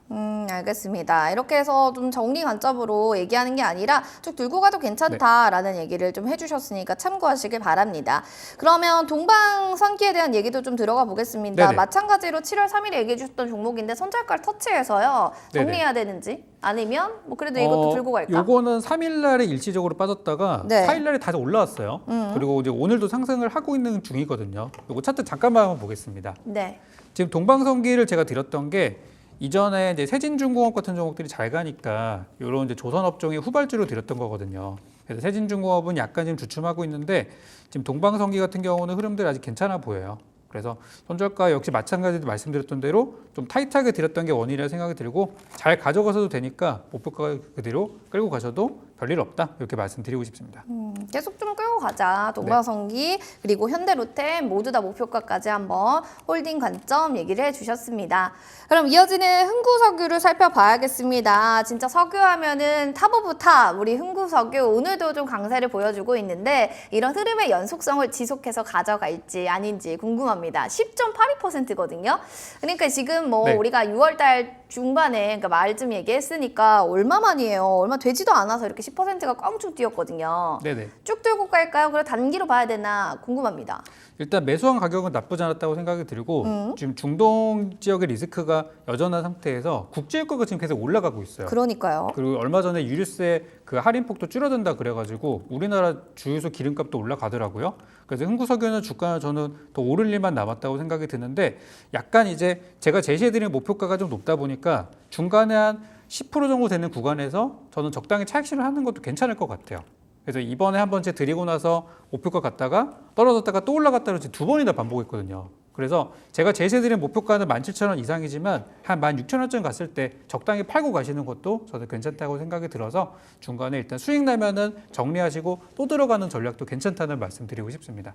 알겠습니다. 이렇게 해서 좀 정리 관점으로 얘기하는 게 아니라 쭉 들고 가도 괜찮다라는 얘기를 좀 해주셨으니까 참고하시길 바랍니다. 그러면 동방선기에 대한 얘기도 좀 들어가 보겠습니다. 네네. 마찬가지로 7월 3일에 얘기해 주셨던 종목인데 손절가를 터치해서요. 정리해야 되는지 아니면 뭐 그래도 이것도 들고 갈까? 요거는 3일 날에 일시적으로 빠졌다가 네. 4일 날에 다시 올라왔어요. 그리고 이제 오늘도 상승을 하고 있는 중이거든요. 요거 차트 잠깐만 한번 보겠습니다. 네. 지금 동방선기를 제가 드렸던 게 이전에 이제 세진중공업 같은 종목들이 잘 가니까 이런 이제 조선업종의 후발주로 드렸던 거거든요. 그래서 세진중공업은 약간 지금 주춤하고 있는데 지금 동방선기 같은 경우는 흐름들이 아직 괜찮아 보여요. 그래서 손절가 역시 마찬가지로 말씀드렸던 대로 좀 타이트하게 드렸던 게 원인이라 생각이 들고 잘 가져가셔도 되니까 목표가 그대로 끌고 가셔도 별일 없다 이렇게 말씀드리고 싶습니다. 계속 좀 끌고 가자. 동방선기 그리고 현대로템 모두 다 목표가까지 한번 홀딩 관점 얘기를 해주셨습니다. 그럼 이어지는 흥구석유를 살펴봐야겠습니다. 진짜 석유하면은 탑 오브 탑 우리 흥구석유 오늘도 좀 강세를 보여주고 있는데 이런 흐름의 연속성을 지속해서 가져갈지 아닌지 궁금합니다. 10.82%거든요. 그러니까 지금 뭐 네. 우리가 6월달 중반에 그러니까 말쯤 얘기했으니까 얼마만이에요. 얼마 되지도 않아서 이렇게 10%가 껑충 뛰었거든요. 네네. 쭉 들고 갈까요? 그래 단기로 봐야 되나 궁금합니다. 일단 매수한 가격은 나쁘지 않았다고 생각이 들고 지금 중동 지역의 리스크가 여전한 상태에서 국제유가가 지금 계속 올라가고 있어요. 그러니까요. 그리고 얼마 전에 유류세 그 할인폭도 줄어든다 그래가지고 우리나라 주유소 기름값도 올라가더라고요. 그래서 흥구석유는 주가는 저는 더 오를 일만 남았다고 생각이 드는데 약간 이제 제가 제시해드린 목표가가 좀 높다 보니까 중간에 한 10% 정도 되는 구간에서 저는 적당히 차익실을 하는 것도 괜찮을 것 같아요. 그래서 이번에 한 번째 드리고 나서 목표가 갔다가 떨어졌다가 또 올라갔다가 두 번이나 반복했거든요. 그래서 제가 제시해드린 목표가는 17,000원 이상이지만 한 16,000원쯤 갔을 때 적당히 팔고 가시는 것도 저는 괜찮다고 생각이 들어서 중간에 일단 수익 나면은 정리하시고 또 들어가는 전략도 괜찮다는 말씀 드리고 싶습니다.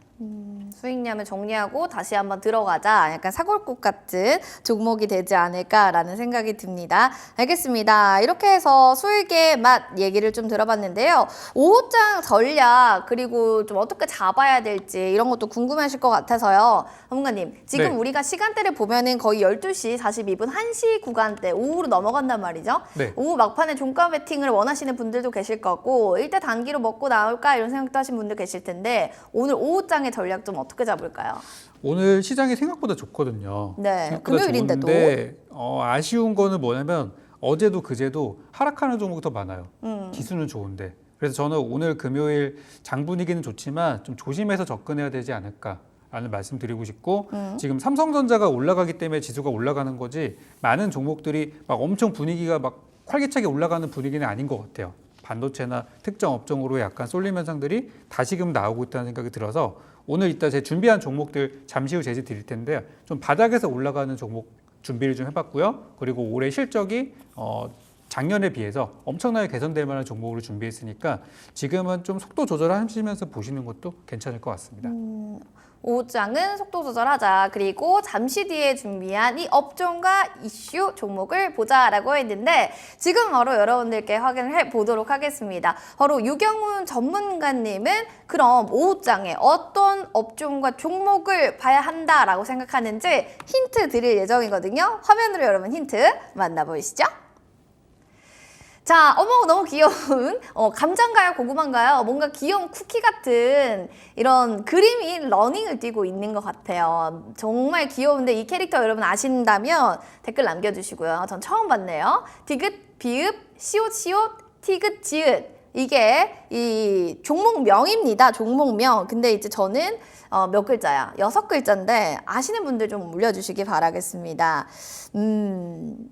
수익량을 정리하고 다시 한번 들어가자. 약간 사골국 같은 종목이 되지 않을까라는 생각이 듭니다. 알겠습니다. 이렇게 해서 수익의 맛 얘기를 좀 들어봤는데요. 오후장 전략 그리고 좀 어떻게 잡아야 될지 이런 것도 궁금하실 것 같아서요. 전문가님, 지금 네. 우리가 시간대를 보면은 거의 12시 42분 1시 구간대 오후로 넘어간단 말이죠. 네. 오후 막판에 종가 베팅을 원하시는 분들도 계실 거고 일대 단기로 먹고 나올까 이런 생각도 하신 분들 계실 텐데 오늘 오후장의 전략 좀 어떻게 잡을까요? 오늘 시장이 생각보다 좋거든요. 네, 생각보다 금요일인데도. 좋은데 아쉬운 거는 뭐냐면 어제도 그제도 하락하는 종목이 더 많아요. 기수는 좋은데. 그래서 저는 오늘 금요일 장 분위기는 좋지만 좀 조심해서 접근해야 되지 않을까라는 말씀 드리고 싶고 지금 삼성전자가 올라가기 때문에 지수가 올라가는 거지 많은 종목들이 막 엄청 분위기가 막 활기차게 올라가는 분위기는 아닌 것 같아요. 반도체나 특정 업종으로 약간 쏠림 현상들이 다시금 나오고 있다는 생각이 들어서 오늘 이따 제 준비한 종목들 잠시 후 제시 드릴 텐데 좀 바닥에서 올라가는 종목 준비를 좀 해봤고요. 그리고 올해 실적이 작년에 비해서 엄청나게 개선될 만한 종목으로 준비했으니까 지금은 좀 속도 조절하시면서 보시는 것도 괜찮을 것 같습니다. 오후장은 속도 조절하자. 그리고 잠시 뒤에 준비한 이 업종과 이슈 종목을 보자라고 했는데 지금 바로 여러분들께 확인을 해보도록 하겠습니다. 바로 유경훈 전문가님은 그럼 오후장에 어떤 업종과 종목을 봐야 한다라고 생각하는지 힌트 드릴 예정이거든요. 화면으로 여러분 힌트 만나보시죠. 자, 어머 너무 귀여운 감자인가요? 고구마인가요? 뭔가 귀여운 쿠키 같은 이런 그림이 러닝을 띄고 있는 것 같아요. 정말 귀여운데 이 캐릭터 여러분 아신다면 댓글 남겨주시고요. 전 처음 봤네요. 디귿, 비읍, 시옷, 티귿, 지읒. 이게 이 종목명입니다. 종목명. 근데 이제 저는 몇 글자야? 6글자인데 아시는 분들 좀 올려주시기 바라겠습니다.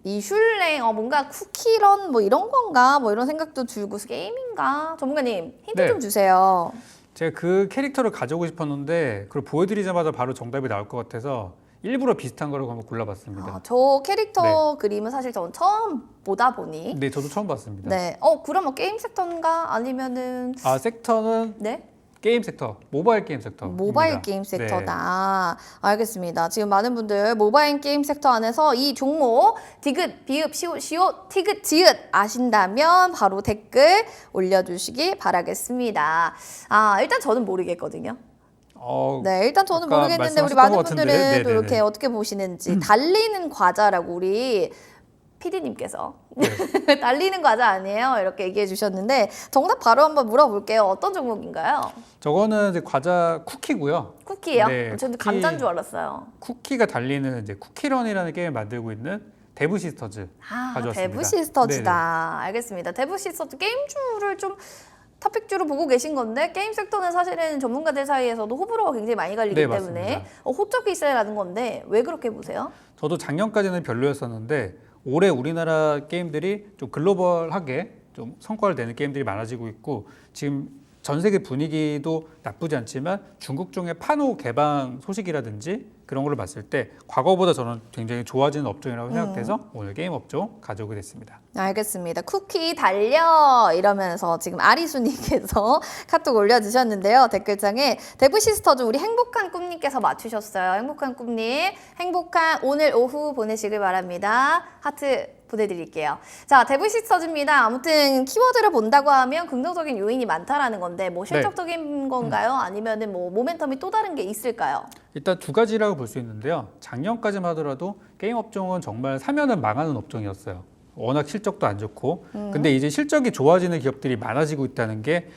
이 슐랭 뭔가 쿠키런 뭐 이런 건가? 뭐 이런 생각도 들고 게임인가? 전문가님 힌트 네. 좀 주세요. 제가 그 캐릭터를 가져오고 싶었는데 그걸 보여드리자마자 바로 정답이 나올 것 같아서 일부러 비슷한 거를 한번 골라봤습니다. 저 캐릭터 그림은 사실 저는 처음 보다 보니 네, 저도 처음 봤습니다. 네. 그럼 뭐 게임 섹터인가? 아니면은 섹터는 네? 게임 섹터, 모바일 게임 섹터. 모바일 게임 섹터다. 알겠습니다. 지금 많은 분들 모바일 게임 섹터 안에서 이 종목 디귿, 비읍, 시옷, 티귿, 지읒 아신다면 바로 댓글 올려주시기 바라겠습니다. 일단 저는 모르겠거든요. 네, 일단 저는 아까 모르겠는데 우리 말씀하셨던 많은 것 같은데. 분들은 또 네네네. 이렇게 어떻게 보시는지 달리는 과자라고 우리 PD님께서 달리는 과자 아니에요? 이렇게 얘기해 주셨는데 정답 바로 한번 물어볼게요. 어떤 종목인가요? 저거는 이제 과자 쿠키고요. 쿠키예요? 네, 저는 쿠키. 감자인 줄 알았어요. 쿠키가 달리는 이제 쿠키런이라는 게임을 만들고 있는 데브시스터즈 가져왔습니다. 데브시스터즈다. 알겠습니다. 데브시스터즈 게임주를 좀 토픽주로 보고 계신 건데 게임 섹터는 사실은 전문가들 사이에서도 호불호가 굉장히 많이 갈리기 네, 때문에 맞습니다. 호적이 있어야라는 건데 왜 그렇게 보세요? 저도 작년까지는 별로였었는데 올해 우리나라 게임들이 좀 글로벌하게 좀 성과를 내는 게임들이 많아지고 있고 지금 전 세계 분위기도 나쁘지 않지만 중국 쪽의 판호 개방 소식이라든지 그런 걸 봤을 때 과거보다 저는 굉장히 좋아지는 업종이라고 생각해서 오늘 게임 업종 가져오게 됐습니다. 알겠습니다. 쿠키 달려 이러면서 지금 아리수님께서 카톡 올려주셨는데요. 댓글창에 데브시스터즈 우리 행복한 꿈님께서 맞추셨어요. 행복한 꿈님 행복한 오늘 오후 보내시길 바랍니다. 하트 보내드릴게요. 자, 데브시스터즈입니다. 아무튼 키워드를 본다고 하면 긍정적인 요인이 많다라는 건데 뭐 실적적인 건가요? 아니면은 뭐 모멘텀이 또 다른 게 있을까요? 일단 두 가지라고 볼 수 있는데요. 작년까지만 하더라도 게임 업종은 정말 사면은 망하는 업종이었어요. 워낙 실적도 안 좋고. 근데 이제 실적이 좋아지는 기업들이 많아지고 있다는 게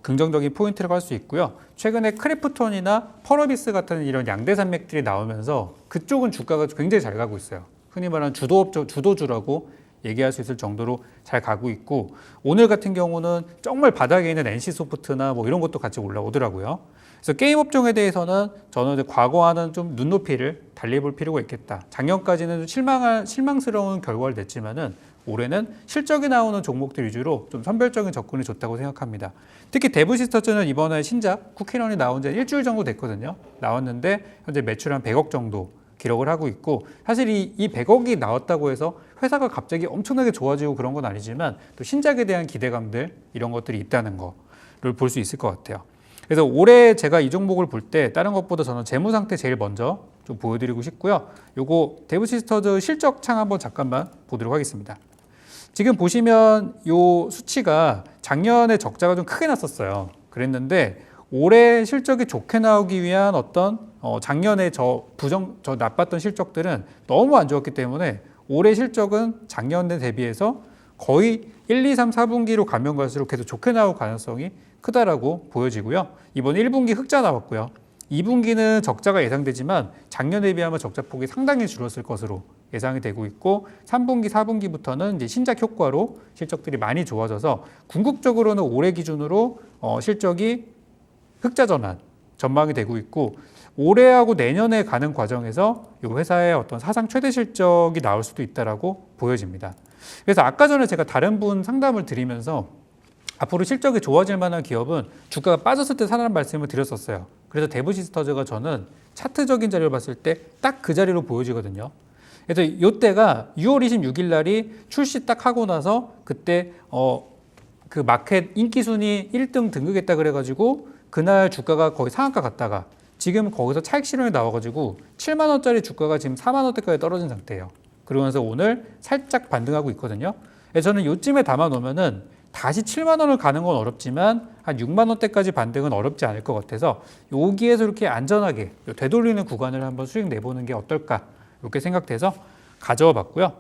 긍정적인 포인트라고 할 수 있고요. 최근에 크래프톤이나 펄어비스 같은 이런 양대 산맥들이 나오면서 그쪽은 주가가 굉장히 잘 가고 있어요. 흔히 말하는 주도주라고 얘기할 수 있을 정도로 잘 가고 있고 오늘 같은 경우는 정말 바닥에 있는 NC소프트나 뭐 이런 것도 같이 올라오더라고요. 그래서 게임 업종에 대해서는 저는 이제 과거와는 좀 눈높이를 달리볼 필요가 있겠다. 작년까지는 실망스러운 결과를 냈지만은 올해는 실적이 나오는 종목들 위주로 좀 선별적인 접근이 좋다고 생각합니다. 특히 데브시스터즈는 이번에 신작 쿠키런이 나온 지 일주일 정도 됐거든요. 나왔는데 현재 매출 한 100억 정도 기록을 하고 있고 사실 이 100억이 나왔다고 해서 회사가 갑자기 엄청나게 좋아지고 그런 건 아니지만 또 신작에 대한 기대감들 이런 것들이 있다는 거를 볼 수 있을 것 같아요. 그래서 올해 제가 이 종목을 볼 때 다른 것보다 저는 재무 상태 제일 먼저 좀 보여드리고 싶고요. 요거 데브시스터즈 실적 창 한번 잠깐만 보도록 하겠습니다. 지금 보시면 요 수치가 작년에 적자가 좀 크게 났었어요. 그랬는데 올해 실적이 좋게 나오기 위한 어떤 작년에 저 나빴던 실적들은 너무 안 좋았기 때문에 올해 실적은 작년에 대비해서 거의 1, 2, 3, 4분기로 가면 갈수록 계속 좋게 나올 가능성이 크다라고 보여지고요. 이번 1분기 흑자 나왔고요. 2분기는 적자가 예상되지만 작년에 비하면 적자폭이 상당히 줄었을 것으로 예상이 되고 있고 3분기, 4분기부터는 이제 신작 효과로 실적들이 많이 좋아져서 궁극적으로는 올해 기준으로 실적이 흑자 전환 전망이 되고 있고 올해하고 내년에 가는 과정에서 이 회사의 어떤 사상 최대 실적이 나올 수도 있다라고 보여집니다. 그래서 아까 전에 제가 다른 분 상담을 드리면서 앞으로 실적이 좋아질 만한 기업은 주가가 빠졌을 때 사라는 말씀을 드렸었어요. 그래서 데브시스터즈가 저는 차트적인 자료를 봤을 때 딱 그 자리로 보여지거든요. 그래서 이때가 6월 26일 날이 출시 딱 하고 나서 그때 그 마켓 인기 순위 1등 등극했다 그래가지고 그날 주가가 거의 상한가 갔다가 지금 거기서 차익 실현이 나와가지고 7만 원짜리 주가가 지금 4만 원대까지 떨어진 상태예요. 그러면서 오늘 살짝 반등하고 있거든요. 그래서 저는 요쯤에 담아 놓으면은 다시 7만 원을 가는 건 어렵지만 한 6만 원대까지 반등은 어렵지 않을 것 같아서 여기에서 이렇게 안전하게 되돌리는 구간을 한번 수익 내보는 게 어떨까 이렇게 생각돼서 가져와 봤고요.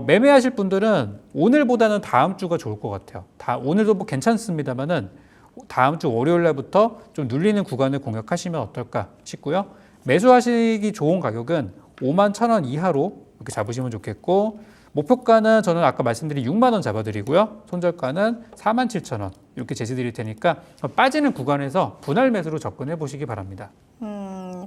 매매하실 분들은 오늘보다는 다음 주가 좋을 것 같아요. 오늘도 뭐 괜찮습니다만은 다음 주 월요일 날부터 좀 눌리는 구간을 공략하시면 어떨까 싶고요. 매수하시기 좋은 가격은 5만 1,000원 이하로 이렇게 잡으시면 좋겠고 목표가는 저는 아까 말씀드린 6만 원 잡아드리고요. 손절가는 4만 7,000원 이렇게 제시드릴 테니까 빠지는 구간에서 분할 매수로 접근해 보시기 바랍니다.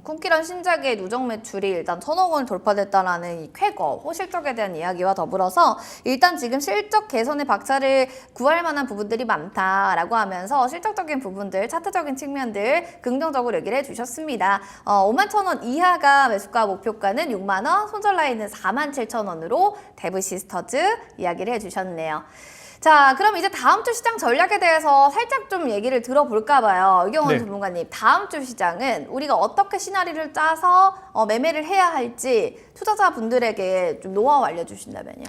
쿠키런 신작의 누적 매출이 일단 1,000억 원 돌파됐다라는 이 쾌거, 호실적에 대한 이야기와 더불어서 일단 지금 실적 개선의 박차를 구할 만한 부분들이 많다라고 하면서 실적적인 부분들, 차트적인 측면들 긍정적으로 얘기를 해주셨습니다. 5만 1,000원 이하가 매수가 목표가는 6만 원, 손절 라인은 4만 7,000원으로 데브시스터즈 이야기를 해주셨네요. 자, 그럼 이제 다음 주 시장 전략에 대해서 살짝 좀 얘기를 들어볼까 봐요. 이경원 네. 전문가님, 다음 주 시장은 우리가 어떻게 시나리오를 짜서 매매를 해야 할지 투자자분들에게 좀 노하우 알려주신다면요.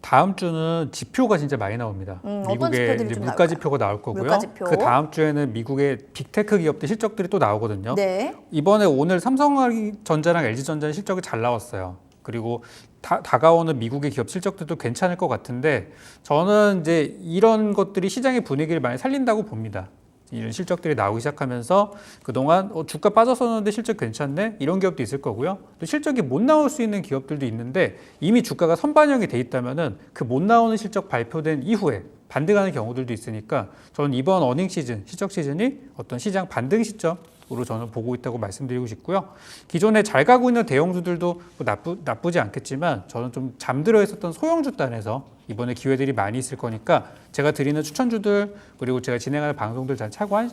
다음 주는 지표가 진짜 많이 나옵니다. 어떤 미국의 지표들이 이제 좀 물가 나올까요? 지표가 나올 거고요. 물가 지표. 그 다음 주에는 미국의 빅테크 기업들 실적들이 또 나오거든요. 네. 이번에 오늘 삼성전자랑 LG전자는 실적이 잘 나왔어요. 그리고 다가오는 미국의 기업 실적들도 괜찮을 것 같은데 저는 이제 이런 것들이 시장의 분위기를 많이 살린다고 봅니다. 이런 실적들이 나오기 시작하면서 그동안 주가 빠졌었는데 실적 괜찮네? 이런 기업도 있을 거고요. 또 실적이 못 나올 수 있는 기업들도 있는데 이미 주가가 선반영이 돼 있다면은 그 못 나오는 실적 발표된 이후에 반등하는 경우들도 있으니까 저는 이번 어닝 시즌, 실적 시즌이 어떤 시장 반등 시점으로 저는 보고 있다고 말씀드리고 싶고요. 기존에 잘 가고 있는 대형주들도 뭐 나쁘지 않겠지만 저는 좀 잠들어 있었던 소형주 단에서 이번에 기회들이 많이 있을 거니까 제가 드리는 추천주들 그리고 제가 진행하는 방송들 잘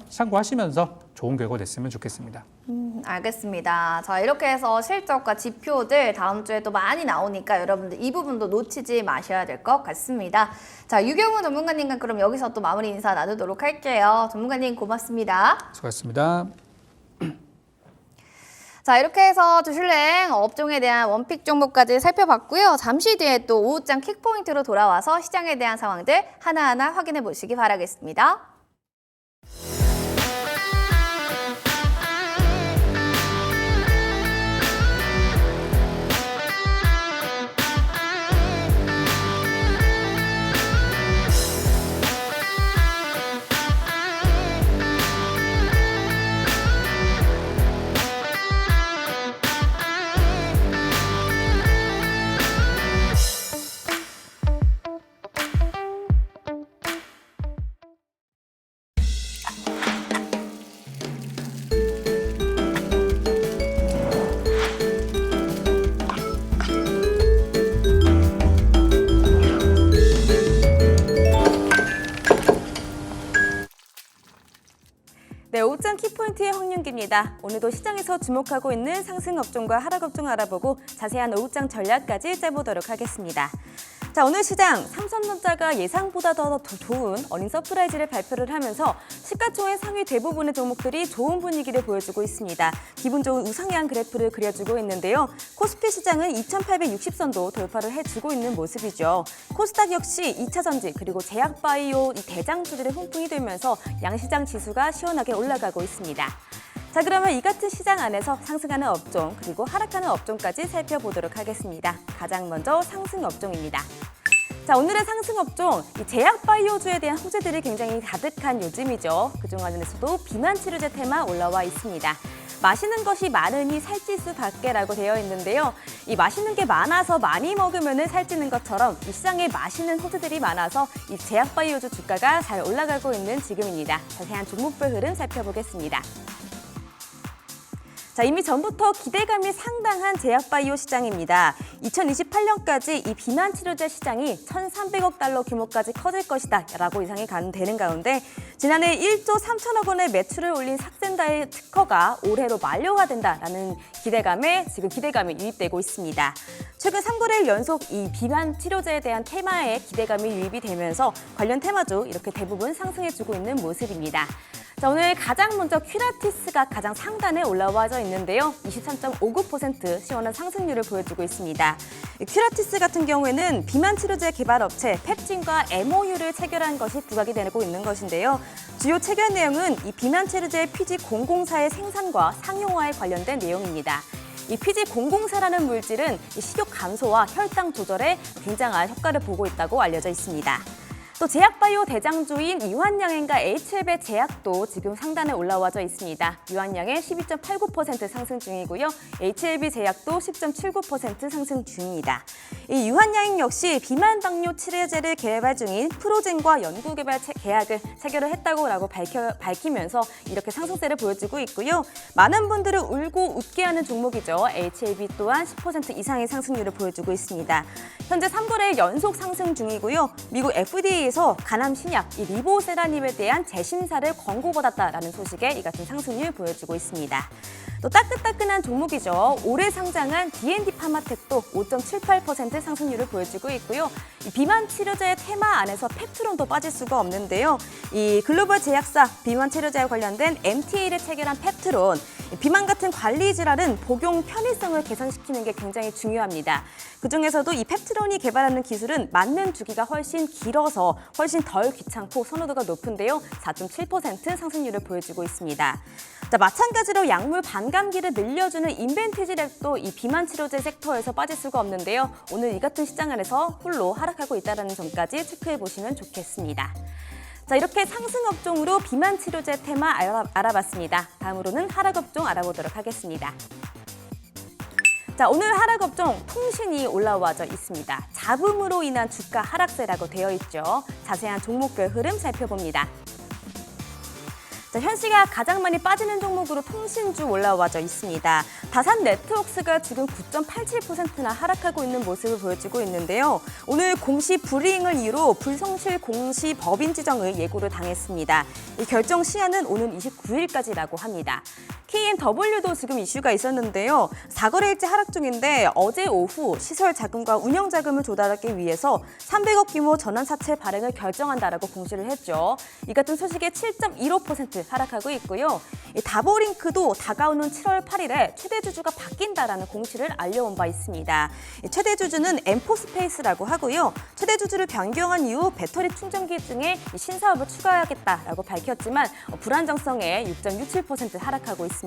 참고하시면서 좋은 결과 됐으면 좋겠습니다. 알겠습니다. 자, 이렇게 해서 실적과 지표들 다음 주에 또 많이 나오니까 여러분들 이 부분도 놓치지 마셔야 될 것 같습니다. 자, 유경훈 전문가님과 그럼 여기서 또 마무리 인사 나누도록 할게요. 전문가님 고맙습니다. 수고하셨습니다. 자, 이렇게 해서 주식은행 업종에 대한 원픽 종목까지 살펴봤고요. 잠시 뒤에 또 오후장 킥포인트로 돌아와서 시장에 대한 상황들 하나하나 확인해 보시기 바라겠습니다. 네, 오후장 키포인트의 황윤기입니다. 오늘도 시장에서 주목하고 있는 상승 업종과 하락 업종 알아보고 자세한 오후장 전략까지 짜보도록 하겠습니다. 자, 오늘 시장 삼성전자가 예상보다 더 좋은 어닝 서프라이즈를 발표를 하면서 시가총액 상위 대부분의 종목들이 좋은 분위기를 보여주고 있습니다. 기분 좋은 우상향 그래프를 그려주고 있는데요. 코스피 시장은 2860선도 돌파를 해주고 있는 모습이죠. 코스닥 역시 2차전지 그리고 제약바이오 대장주들의 훈풍이 되면서 양시장 지수가 시원하게 올라가고 있습니다. 자, 그러면 이 같은 시장 안에서 상승하는 업종 그리고 하락하는 업종까지 살펴보도록 하겠습니다. 가장 먼저 상승 업종입니다. 자, 오늘의 상승 업종, 이 제약바이오주에 대한 호재들이 굉장히 가득한 요즘이죠. 그중 안에서도 비만치료제 테마 올라와 있습니다. 마시는 것이 많으니 살찔 수밖에라고 되어 있는데요. 이 맛있는 게 많아서 많이 먹으면 살찌는 것처럼 이 시장에 맛있는 호재들이 많아서 이 제약바이오주 주가가 잘 올라가고 있는 지금입니다. 자세한 종목별 흐름 살펴보겠습니다. 자, 이미 전부터 기대감이 상당한 제약바이오 시장입니다. 2028년까지 이 비만치료제 시장이 1,300억 달러 규모까지 커질 것이다 라고 예상이 되는 가운데 지난해 1조 3천억 원의 매출을 올린 삭센다의 특허가 올해로 만료가 된다라는 지금 기대감이 유입되고 있습니다. 최근 3거래일 연속 이 비만 치료제에 대한 테마에 기대감이 유입이 되면서 관련 테마주 이렇게 대부분 상승해주고 있는 모습입니다. 자, 오늘 가장 먼저 큐라티스가 가장 상단에 올라와져 있는데요. 23.59% 시원한 상승률을 보여주고 있습니다. 큐라티스 같은 경우에는 비만 치료제 개발 업체 펩진과 MOU를 체결한 것이 부각이 되고 있는 것인데요. 주요 체결 내용은 이 비만 치료제 PG004의 생산과 상용화에 관련된 내용입니다. 이 PG004라는 물질은 이 식욕 감소와 혈당 조절에 굉장한 효과를 보고 있다고 알려져 있습니다. 또 제약바이오 대장주인 유한양행과 HL의 제약도 지금 상단에 올라와져 있습니다. 유한양행 12.89% 상승 중이고요. HLB 제약도 10.79% 상승 중입니다. 이 유한양행 역시 비만 당뇨 치료제를 개발 중인 프로젠과 연구개발 계약을 체결을 했다고 밝히면서 이렇게 상승세를 보여주고 있고요. 많은 분들을 울고 웃게 하는 종목이죠. HLB 또한 10% 이상의 상승률을 보여주고 있습니다. 현재 3거래일 연속 상승 중이고요. 미국 FDA에서 간암 신약 이 리보세라닙에 대한 재심사를 권고받았다라는 소식에 이 같은 상승률 보여주고 있습니다. 또 따끈따끈한 종목이죠. 올해 상장한 D&D 파마텍도 5.78% 10% 상승률을 보여주고 있고요. 이 비만 치료제의 테마 안에서 펩트론도 빠질 수가 없는데요. 이 글로벌 제약사 비만 치료제와 관련된 MTA를 체결한 펩트론, 비만 같은 관리 질환은 복용 편의성을 개선시키는 게 굉장히 중요합니다. 그중에서도 이 펩트론이 개발하는 기술은 맞는 주기가 훨씬 길어서 훨씬 덜 귀찮고 선호도가 높은데요. 4.7% 상승률을 보여주고 있습니다. 자, 마찬가지로 약물 반감기를 늘려주는 인벤티지랩도 이 비만 치료제 섹터에서 빠질 수가 없는데요. 오늘 이 같은 시장 안에서 홀로 하락하고 있다는 점까지 체크해 보시면 좋겠습니다. 자, 이렇게 상승 업종으로 비만 치료제 테마 알아봤습니다. 다음으로는 하락 업종 알아보도록 하겠습니다. 자, 오늘 하락 업종 통신이 올라와져 있습니다. 잡음으로 인한 주가 하락세라고 되어 있죠. 자세한 종목별 흐름 살펴봅니다. 자, 현시가 가장 많이 빠지는 종목으로 통신주 올라와져 있습니다. 다산 네트워크스가 지금 9.87%나 하락하고 있는 모습을 보여주고 있는데요. 오늘 공시 불이행을 이유로 불성실 공시 법인 지정을 예고를 당했습니다. 이 결정 시한은 오는 29일까지라고 합니다. KMW도 지금 이슈가 있었는데요. 4거래일째 하락 중인데 어제 오후 시설 자금과 운영 자금을 조달하기 위해서 300억 규모 전환 사채 발행을 결정한다라고 공시를 했죠. 이 같은 소식에 7.15% 하락하고 있고요. 이 다보링크도 다가오는 7월 8일에 최대 주주가 바뀐다라는 공시를 알려온 바 있습니다. 최대 주주는 엠포스페이스라고 하고요. 최대 주주를 변경한 이후 배터리 충전기 등의 신사업을 추가하겠다라고 밝혔지만 불안정성에 6.67% 하락하고 있습니다.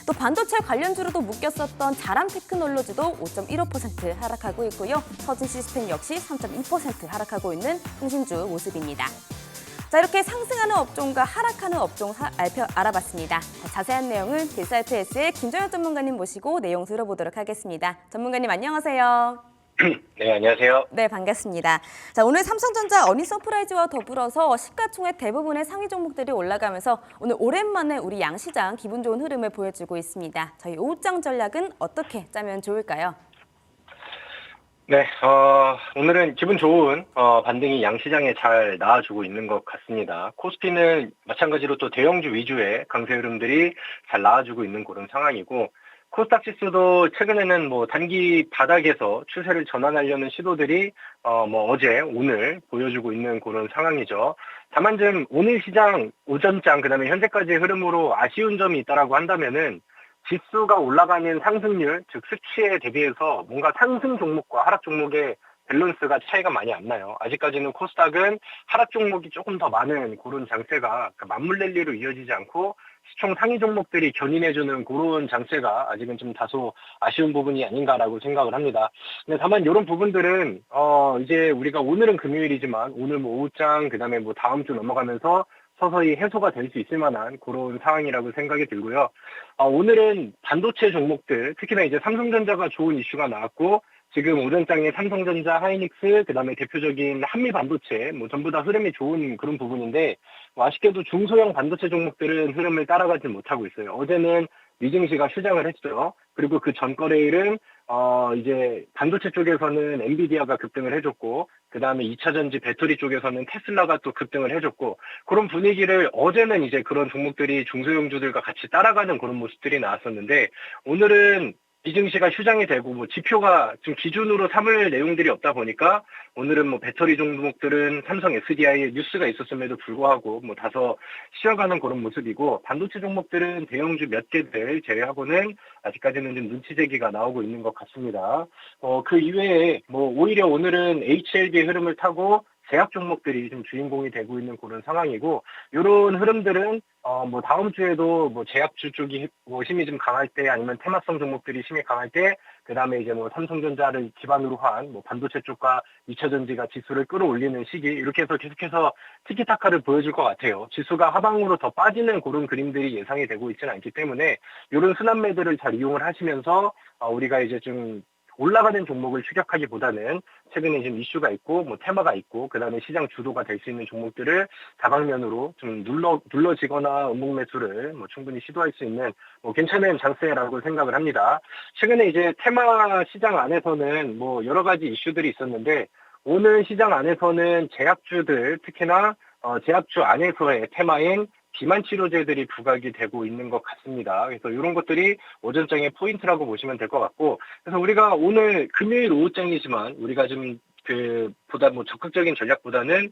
또 반도체 관련주로도 묶였었던 자람 테크놀로지도 5.15% 하락하고 있고요. 서진 시스템 역시 3.2% 하락하고 있는 통신주 모습입니다. 자, 이렇게 상승하는 업종과 하락하는 업종 알아봤습니다. 자세한 내용은 딜사이트S의 김정현 전문가님 모시고 내용 들어보도록 하겠습니다. 전문가님 안녕하세요. 네, 안녕하세요. 네, 반갑습니다. 자, 오늘 삼성전자 어닝 서프라이즈와 더불어서 시가총액 대부분의 상위 종목들이 올라가면서 오늘 오랜만에 우리 양시장 기분 좋은 흐름을 보여주고 있습니다. 저희 오후장 전략은 어떻게 짜면 좋을까요? 네, 오늘은 기분 좋은 반등이 양시장에 잘 나와주고 있는 것 같습니다. 코스피는 마찬가지로 또 대형주 위주의 강세 흐름들이 잘 나와주고 있는 그런 상황이고, 코스닥 지수도 최근에는 뭐 단기 바닥에서 추세를 전환하려는 시도들이 어제 오늘 보여주고 있는 그런 상황이죠. 다만 좀 오늘 시장 오전장 그다음에 현재까지의 흐름으로 아쉬운 점이 있다라고 한다면은 지수가 올라가는 상승률, 즉 수치에 대비해서 뭔가 상승 종목과 하락 종목의 밸런스가 차이가 많이 안 나요. 아직까지는 코스닥은 하락 종목이 조금 더 많은 그런 장세가 맞물 랠리로 이어지지 않고 시총 상위 종목들이 견인해주는 그런 장세가 아직은 좀 다소 아쉬운 부분이 아닌가라고 생각을 합니다. 근데 다만 이런 부분들은 이제 우리가 오늘은 금요일이지만 오늘 뭐 오후장 그다음에 뭐 다음 주 넘어가면서 서서히 해소가 될 수 있을 만한 그런 상황이라고 생각이 들고요. 오늘은 반도체 종목들, 특히나 이제 삼성전자가 좋은 이슈가 나왔고, 지금 오전장에 삼성전자, 하이닉스, 그다음에 대표적인 한미 반도체, 뭐 전부 다 흐름이 좋은 그런 부분인데, 아쉽게도 중소형 반도체 종목들은 흐름을 따라가지 못하고 있어요. 어제는 미증시가 휴장을 했죠. 그리고 그 전 거래일은 이제 반도체 쪽에서는 엔비디아가 급등을 해줬고, 그 다음에 2차 전지 배터리 쪽에서는 테슬라가 또 급등을 해줬고, 그런 분위기를 어제는 이제 그런 종목들이 중소형주들과 같이 따라가는 그런 모습들이 나왔었는데, 오늘은 미증시가 휴장이 되고 뭐 지표가 좀 기준으로 삼을 내용들이 없다 보니까 오늘은 뭐 배터리 종목들은 삼성 SDI 뉴스가 있었음에도 불구하고 뭐 다소 쉬어가는 그런 모습이고, 반도체 종목들은 대형주 몇 개들 제외하고는 아직까지는 좀 눈치재기가 나오고 있는 것 같습니다. 그 이외에 뭐 오히려 오늘은 HLB의 흐름을 타고 제약 종목들이 좀 주인공이 되고 있는 그런 상황이고, 이런 흐름들은 뭐 다음 주에도 뭐 제약주 쪽이 뭐 힘이 좀 강할 때, 아니면 테마성 종목들이 힘이 강할 때, 그 다음에 이제 뭐 삼성전자를 기반으로 한 뭐 반도체 쪽과 2차 전지가 지수를 끌어올리는 시기, 이렇게 해서 계속해서 티키타카를 보여줄 것 같아요. 지수가 하방으로 더 빠지는 그런 그림들이 예상이 되고 있지는 않기 때문에 이런 순환매들을 잘 이용을 하시면서 우리가 이제 좀 올라가는 종목을 추격하기보다는 최근에 지금 이슈가 있고 뭐 테마가 있고 그다음에 시장 주도가 될 수 있는 종목들을 다방면으로 좀 눌러지거나 음봉 매수를 뭐 충분히 시도할 수 있는 뭐 괜찮은 장세라고 생각을 합니다. 최근에 이제 테마 시장 안에서는 뭐 여러 가지 이슈들이 있었는데, 오늘 시장 안에서는 제약주들, 특히나 제약주 안에서의 테마인 비만 치료제들이 부각이 되고 있는 것 같습니다. 그래서 이런 것들이 오전장의 포인트라고 보시면 될 것 같고, 그래서 우리가 오늘 금요일 오후장이지만 우리가 좀 보다 뭐 적극적인 전략보다는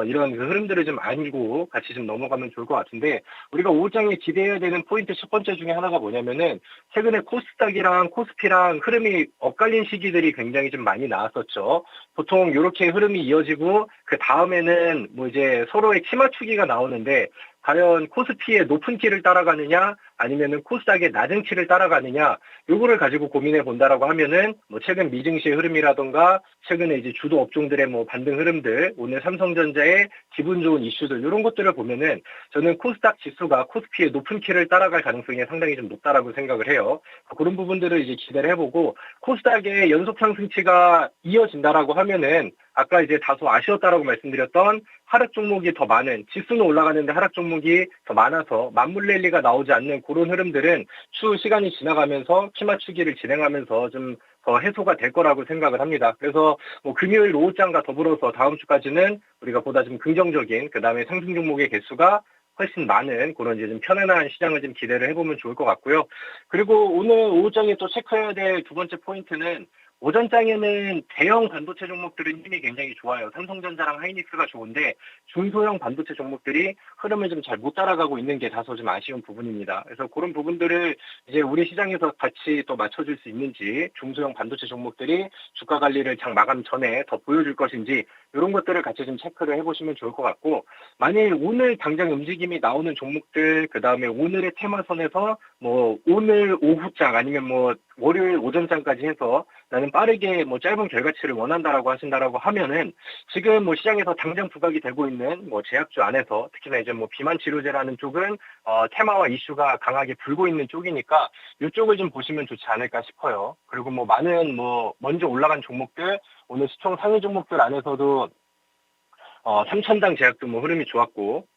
이런 그 흐름들을 좀 알고 같이 좀 넘어가면 좋을 것 같은데, 우리가 오후장에 기대해야 되는 포인트 첫 번째 중에 하나가 뭐냐면은 최근에 코스닥이랑 코스피랑 흐름이 엇갈린 시기들이 굉장히 좀 많이 나왔었죠. 보통 이렇게 흐름이 이어지고 그 다음에는 뭐 이제 서로의 치맞추기가 나오는데, 과연 코스피의 높은 키를 따라가느냐 아니면은 코스닥의 낮은 키를 따라가느냐, 요거를 가지고 고민해 본다라고 하면은 뭐 최근 미증시의 흐름이라던가 최근에 이제 주도 업종들의 뭐 반등 흐름들, 오늘 삼성전자의 기분 좋은 이슈들, 이런 것들을 보면은 저는 코스닥 지수가 코스피의 높은 키를 따라갈 가능성이 상당히 좀 높다라고 생각을 해요. 그런 부분들을 이제 기대를 해보고, 코스닥의 연속 상승치가 이어진다라고 하면은 아까 이제 다소 아쉬웠다라고 말씀드렸던 하락 종목이 더 많은, 지수는 올라가는데 하락 종목이 더 많아서 맞물 랠리가 나오지 않는 그런 흐름들은 추후 시간이 지나가면서 키 맞추기를 진행하면서 좀 더 해소가 될 거라고 생각을 합니다. 그래서 뭐 금요일 오후장과 더불어서 다음 주까지는 우리가 보다 좀 긍정적인, 그 다음에 상승 종목의 개수가 훨씬 많은 그런 이제 좀 편안한 시장을 좀 기대를 해보면 좋을 것 같고요. 그리고 오늘 오후장에 또 체크해야 될 두 번째 포인트는, 오전장에는 대형 반도체 종목들은 힘이 굉장히 좋아요. 삼성전자랑 하이닉스가 좋은데 중소형 반도체 종목들이 흐름을 좀 잘 못 따라가고 있는 게 다소 좀 아쉬운 부분입니다. 그래서 그런 부분들을 이제 우리 시장에서 같이 또 맞춰줄 수 있는지, 중소형 반도체 종목들이 주가 관리를 장 마감 전에 더 보여줄 것인지, 이런 것들을 같이 좀 체크를 해보시면 좋을 것 같고, 만일 오늘 당장 움직임이 나오는 종목들, 그 다음에 오늘의 테마선에서 뭐 오늘 오후장 아니면 뭐 월요일 오전장까지 해서 나는 빠르게 뭐 짧은 결과치를 원한다라고 하신다라고 하면은, 지금 뭐 시장에서 당장 부각이 되고 있는 뭐 제약주 안에서 특히나 이제 뭐 비만 치료제라는 쪽은 테마와 이슈가 강하게 불고 있는 쪽이니까 이쪽을 좀 보시면 좋지 않을까 싶어요. 그리고 뭐 많은 뭐 먼저 올라간 종목들, 오늘 시총 상위 종목들 안에서도 삼천당 제약도 뭐 흐름이 좋았고,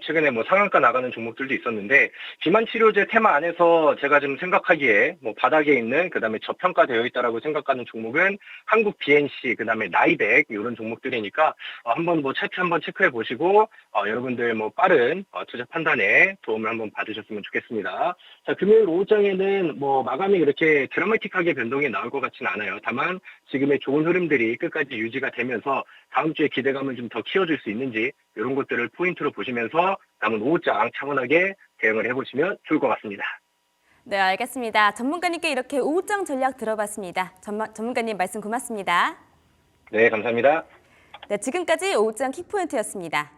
최근에 뭐 상한가 나가는 종목들도 있었는데, 비만 치료제 테마 안에서 제가 좀 생각하기에 뭐 바닥에 있는, 그 다음에 저평가되어 있다라고 생각하는 종목은 한국 BNC, 그 다음에 나이백, 이런 종목들이니까 한번 뭐 차트 한번 체크해 보시고 여러분들 뭐 빠른 투자 판단에 도움을 한번 받으셨으면 좋겠습니다. 자, 금요일 오후장에는 뭐 마감이 그렇게 드라마틱하게 변동이 나올 것 같지는 않아요. 다만 지금의 좋은 흐름들이 끝까지 유지가 되면서 다음 주에 기대감을 좀 더 키워줄 수 있는지, 이런 것들을 포인트로 보시면서 남은 오후장 차분하게 대응을 해보시면 좋을 것 같습니다. 네, 알겠습니다. 전문가님께 이렇게 오후장 전략 들어봤습니다. 전문가님 말씀 고맙습니다. 네, 감사합니다. 네, 지금까지 오후장 킥포인트였습니다.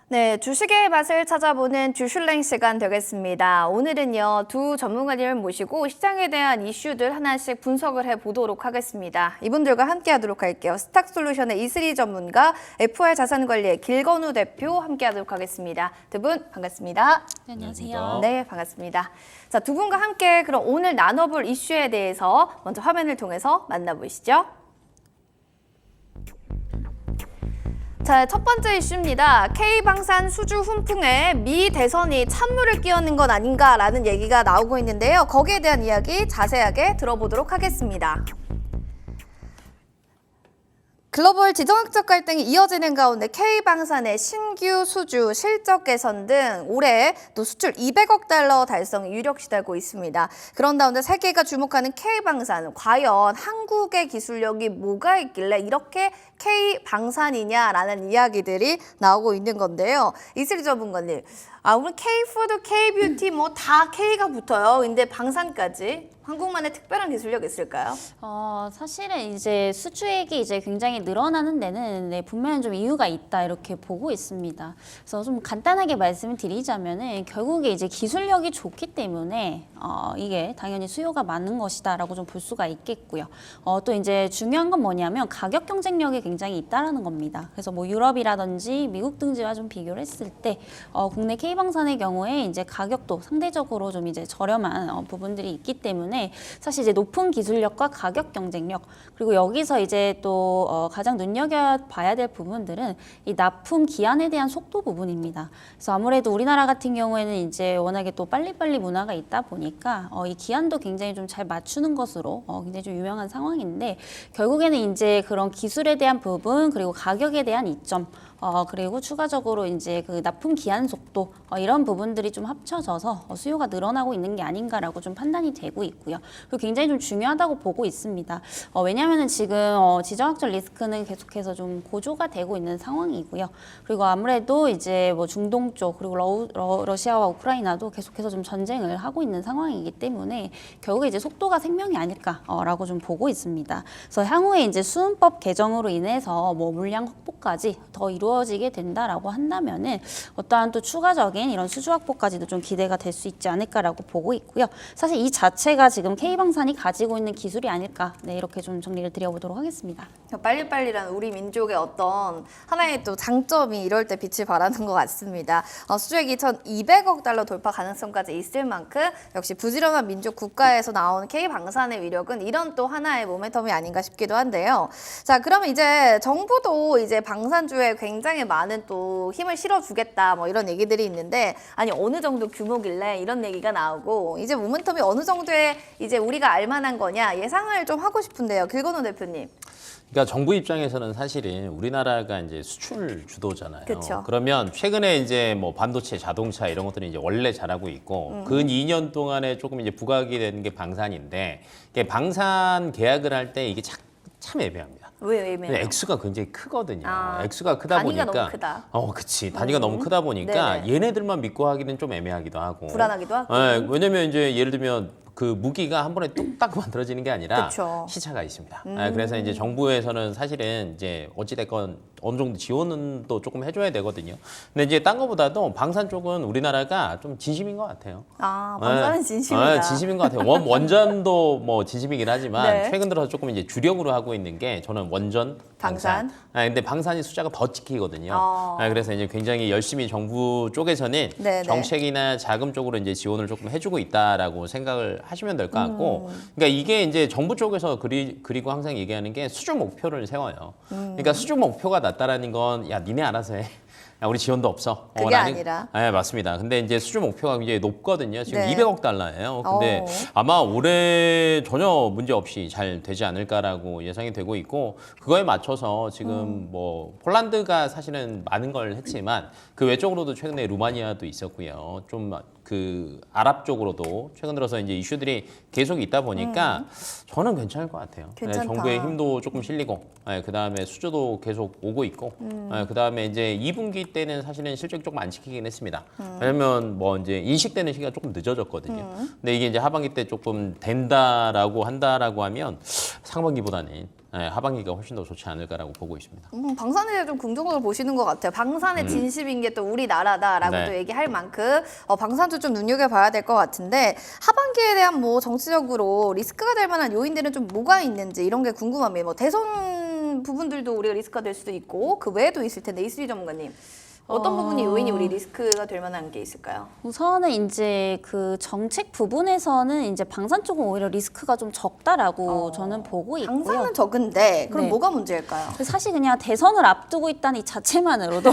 네, 주식의 맛을 찾아보는 주슐랭 시간 되겠습니다. 오늘은요, 두 전문가님을 모시고 시장에 대한 이슈들 하나씩 분석을 해보도록 하겠습니다. 이분들과 함께 하도록 할게요. 스탁솔루션의 이슬이 전문가, FR 자산관리의 길건우 대표 함께 하도록 하겠습니다. 두 분 반갑습니다. 네, 안녕하세요. 네, 반갑습니다. 자, 두 분과 함께 그럼 오늘 나눠볼 이슈에 대해서 먼저 화면을 통해서 만나보시죠. 자, 첫 번째 이슈입니다. K방산 수주 훈풍에 미 대선이 찬물을 끼얹는 건 아닌가라는 얘기가 나오고 있는데요. 거기에 대한 이야기 자세하게 들어보도록 하겠습니다. 글로벌 지정학적 갈등이 이어지는 가운데 K방산의 신규 수주, 실적 개선 등 올해 또 수출 200억 달러 달성이 유력시되고 있습니다. 그런 가운데 세계가 주목하는 K방산, 과연 한국의 기술력이 뭐가 있길래 이렇게 K방산이냐라는 이야기들이 나오고 있는 건데요. 이슬이 전문가님, 우리 K푸드, K뷰티 뭐 다 K가 붙어요. 근데 방산까지 한국만의 특별한 기술력 있을까요? 사실은 이제 수주액이 이제 굉장히 늘어나는 데는 분명히 좀 이유가 있다 이렇게 보고 있습니다. 그래서 좀 간단하게 말씀을 드리자면은 결국에 이제 기술력이 좋기 때문에 이게 당연히 수요가 많은 것이다라고 좀 볼 수가 있겠고요. 또 이제 중요한 건 뭐냐면 가격 경쟁력이 굉장히 있다라는 겁니다. 그래서 뭐 유럽이라든지 미국 등지와 좀 비교를 했을 때 국내 K방산의 경우에 이제 가격도 상대적으로 좀 이제 저렴한 부분들이 있기 때문에 사실 이제 높은 기술력과 가격 경쟁력 그리고 여기서 이제 또 가장 눈여겨봐야 될 부분들은 이 납품 기한에 대한 속도 부분입니다. 그래서 아무래도 우리나라 같은 경우에는 이제 워낙에 또 빨리빨리 문화가 있다 보니까 이 기한도 굉장히 좀 잘 맞추는 것으로 굉장히 좀 유명한 상황인데 결국에는 이제 그런 기술에 대한 부분 그리고 가격에 대한 이점 그리고 추가적으로 이제 그 납품 기한 속도 이런 부분들이 좀 합쳐져서 수요가 늘어나고 있는 게 아닌가라고 좀 판단이 되고 있고요. 그리고 굉장히 좀 중요하다고 보고 있습니다. 왜냐하면은 지금 지정학적 리스크는 계속해서 좀 고조가 되고 있는 상황이고요. 그리고 아무래도 이제 뭐 중동 쪽 그리고 러시아와 우크라이나도 계속해서 좀 전쟁을 하고 있는 상황이기 때문에 결국에 이제 속도가 생명이 아닐까라고 좀 보고 있습니다. 그래서 향후에 이제 수은법 개정으로 인해서 뭐 물량 확보까지 더 이루어지게 된다라고 한다면은 어떠한 또 추가적인 이런 수주 확보까지도 좀 기대가 될 수 있지 않을까라고 보고 있고요. 사실 이 자체가 지금 K방산이 가지고 있는 기술이 아닐까 이렇게 좀 정리를 드려보도록 하겠습니다. 빨리빨리라는 우리 민족의 어떤 하나의 또 장점이 이럴 때 빛을 발하는 것 같습니다. 수주액이 1,200억 달러 돌파 가능성까지 있을 만큼 역시 부지런한 민족 국가에서 나온 K방산의 위력은 이런 또 하나의 모멘텀이 아닌가 싶기도 한데요. 자, 그러면 이제 정부도 이제 방산주에 굉장히 많은 또 힘을 실어주겠다 뭐 이런 얘기들이 있는데 아니 어느 정도 규모길래 이런 얘기가 나오고 이제 모멘텀이 어느 정도의 이제 우리가 알만한 거냐 예상을 좀 하고 싶은데요. 길건우 대표님. 그러니까 정부 입장에서는 사실은 우리나라가 이제 수출 주도잖아요. 그쵸. 그러면 최근에 이제 뭐 반도체, 자동차 이런 것들은 이제 원래 잘하고 있고 근 2년 동안에 조금 이제 부각이 되는 게 방산인데 이게 방산 계약을 할 때 이게 참 애매합니다. 왜 애매해요? 액수가 굉장히 크거든요. 액수가 크다 단위가 보니까 너무 크다. 그치. 단위가 너무 크다 보니까 네네. 얘네들만 믿고 하기는 좀 애매하기도 하고. 불안하기도 하고. 네, 왜냐면 이제 예를 들면 그 무기가 한 번에 뚝딱 만들어지는 게 아니라 그쵸. 시차가 있습니다. 그래서 이제 정부에서는 사실은 이제 어찌됐건 어느 정도 지원은 또 조금 해줘야 되거든요. 근데 이제 딴 거보다도 방산 쪽은 우리나라가 좀 진심인 것 같아요. 방산은 진심이다. 진심인 것 같아요. 원전도 뭐 진심이긴 하지만 네. 최근 들어서 조금 이제 주력으로 하고 있는 게 저는 원전, 방산. 근데 방산이 숫자가 더 찍히거든요. 그래서 이제 굉장히 열심히 정부 쪽에서는 네네. 정책이나 자금 쪽으로 이제 지원을 조금 해주고 있다라고 생각을 하시면 될 것 같고, 그러니까 이게 이제 정부 쪽에서 그리고 항상 얘기하는 게 수주 목표를 세워요. 그러니까 수주 목표가 낮다라는 건 야 니네 알아서 해. 야, 우리 지원도 없어. 그게 아니라. 네, 맞습니다. 근데 이제 수주 목표가 굉장히 높거든요. 지금 네. 200억 달러예요. 근데 아마 올해 전혀 문제 없이 잘 되지 않을까라고 예상이 되고 있고 그거에 맞춰서 지금 뭐 폴란드가 사실은 많은 걸 했지만 그 외적으로도 최근에 루마니아도 있었고요. 좀 그 아랍 쪽으로도 최근 들어서 이제 이슈들이 계속 있다 보니까 저는 괜찮을 것 같아요. 괜찮다. 정부의 힘도 조금 실리고, 그다음에 수주도 계속 오고 있고, 그다음에 이제 2분기 때는 사실은 실적이 조금 안 지키긴 했습니다. 왜냐면 뭐 이제 인식되는 시기가 조금 늦어졌거든요. 근데 이게 이제 하반기 때 조금 된다라고 한다라고 하면 상반기보다는 하반기가 훨씬 더 좋지 않을까라고 보고 있습니다. 방산에 대해 좀 긍정적으로 보시는 것 같아요. 방산의 진심인 게 또 우리나라다라고 네. 또 얘기할 만큼 방산도 좀 눈여겨봐야 될 것 같은데 하반기에 대한 뭐 정치적으로 리스크가 될 만한 요인들은 좀 뭐가 있는지 이런 게 궁금합니다. 뭐 대선 부분들도 우리가 리스크가 될 수도 있고 그 외에도 있을 텐데 이수리 전문가님. 어떤 부분이 요인이 우리 리스크가 될 만한 게 있을까요? 우선은 이제 그 정책 부분에서는 이제 방산 쪽은 오히려 리스크가 좀 적다라고 저는 보고 있고요. 방사는 적은데 그럼 네. 뭐가 문제일까요? 사실 그냥 대선을 앞두고 있다는 이 자체만으로도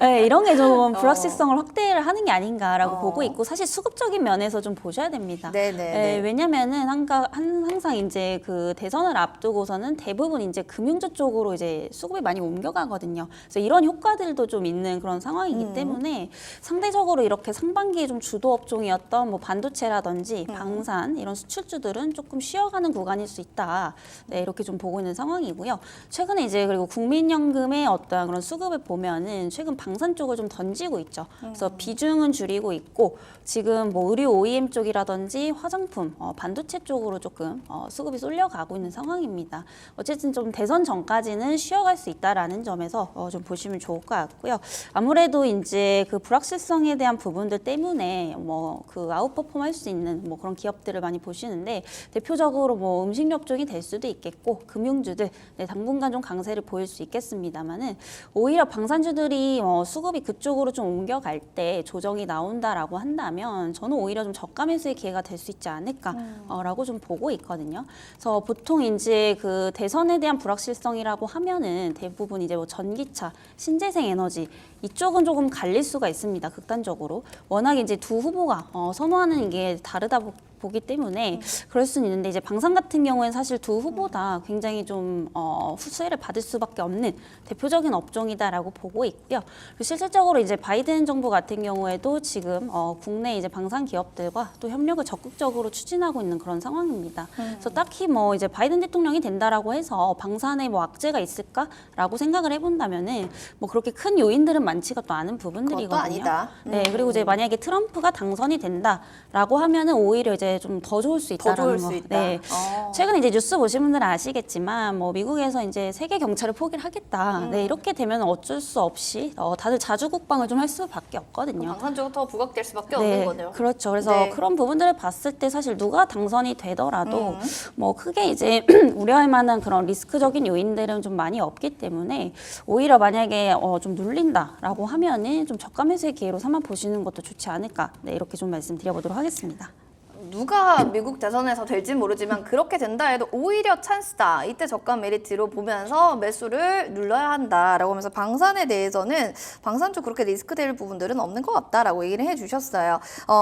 네, 이런 게 좀 불확실성을 확대를 하는 게 아닌가라고 보고 있고 사실 수급적인 면에서 좀 보셔야 됩니다. 네네. 왜냐면은 항상 이제 그 대선을 앞두고서는 대부분 이제 금융주 쪽으로 이제 수급이 많이 옮겨가거든요. 그래서 이런 효과들도 좀 있는 그런 상황이기 때문에 상대적으로 이렇게 상반기에 좀 주도 업종이었던 뭐 반도체라든지 방산 이런 수출주들은 조금 쉬어가는 구간일 수 있다. 네, 이렇게 좀 보고 있는 상황이고요. 최근에 이제 그리고 국민연금의 어떤 그런 수급을 보면은 최근 방산 쪽을 좀 던지고 있죠. 그래서 비중은 줄이고 있고 지금 뭐 의류 OEM 쪽이라든지 화장품, 반도체 쪽으로 조금 수급이 쏠려가고 있는 상황입니다. 어쨌든 좀 대선 전까지는 쉬어갈 수 있다라는 점에서 좀 보시면 좋을 것 같고요. 아무래도 이제 그 불확실성에 대한 부분들 때문에 뭐 그 아웃퍼폼 할 수 있는 뭐 그런 기업들을 많이 보시는데 대표적으로 뭐 음식료 쪽이 될 수도 있겠고 금융주들 네, 당분간 좀 강세를 보일 수 있겠습니다만은 오히려 방산주들이 수급이 그쪽으로 좀 옮겨갈 때 조정이 나온다라고 한다면 저는 오히려 좀 저가 매수의 기회가 될 수 있지 않을까라고 좀 보고 있거든요. 그래서 보통 이제 그 대선에 대한 불확실성이라고 하면은 대부분 이제 뭐 전기차, 신재생 에너지 이쪽은 조금 갈릴 수가 있습니다. 극단적으로. 워낙 이제 두 후보가 선호하는 게 다르다 보기 때문에 그럴 수는 있는데 이제 방산 같은 경우에는 사실 두 후보 다 굉장히 좀 수혜를 받을 수밖에 없는 대표적인 업종이다라고 보고 있고요. 그리고 실질적으로 이제 바이든 정부 같은 경우에도 지금 국내 이제 방산 기업들과 또 협력을 적극적으로 추진하고 있는 그런 상황입니다. 그래서 딱히 뭐 이제 바이든 대통령이 된다라고 해서 방산에 뭐 악재가 있을까라고 생각을 해본다면은 뭐 그렇게 큰 요인들은 많지가 또 않은 부분들이거든요. 그것도 아니다. 네, 그리고 이제 만약에 트럼프가 당선이 된다라고 하면은 오히려 이제 좀 더 좋을 수 더 있다라는 좋을 거. 수 있다. 네. 최근에 이제 뉴스 보신 분들은 아시겠지만 뭐 미국에서 이제 세계 경찰을 포기를 하겠다. 네, 이렇게 되면 어쩔 수 없이 다들 자주 국방을 좀 할 수밖에 없거든요. 방산 쪽은 더 부각될 수밖에 없는 거네요. 그렇죠. 그래서 네. 그런 부분들을 봤을 때 사실 누가 당선이 되더라도 뭐 크게 이제 우려할 만한 그런 리스크적인 요인들은 좀 많이 없기 때문에 오히려 만약에 좀 눌린다라고 하면은 좀 저가 매수의 기회로 삼아 보시는 것도 좋지 않을까. 네, 이렇게 좀 말씀드려보도록 하겠습니다. 누가 미국 대선에서 될지 모르지만 그렇게 된다 해도 오히려 찬스다. 이때 저가 메리트로 보면서 매수를 눌러야 한다라고 하면서 방산에 대해서는 방산 쪽 그렇게 리스크될 부분들은 없는 것 같다라고 얘기를 해주셨어요.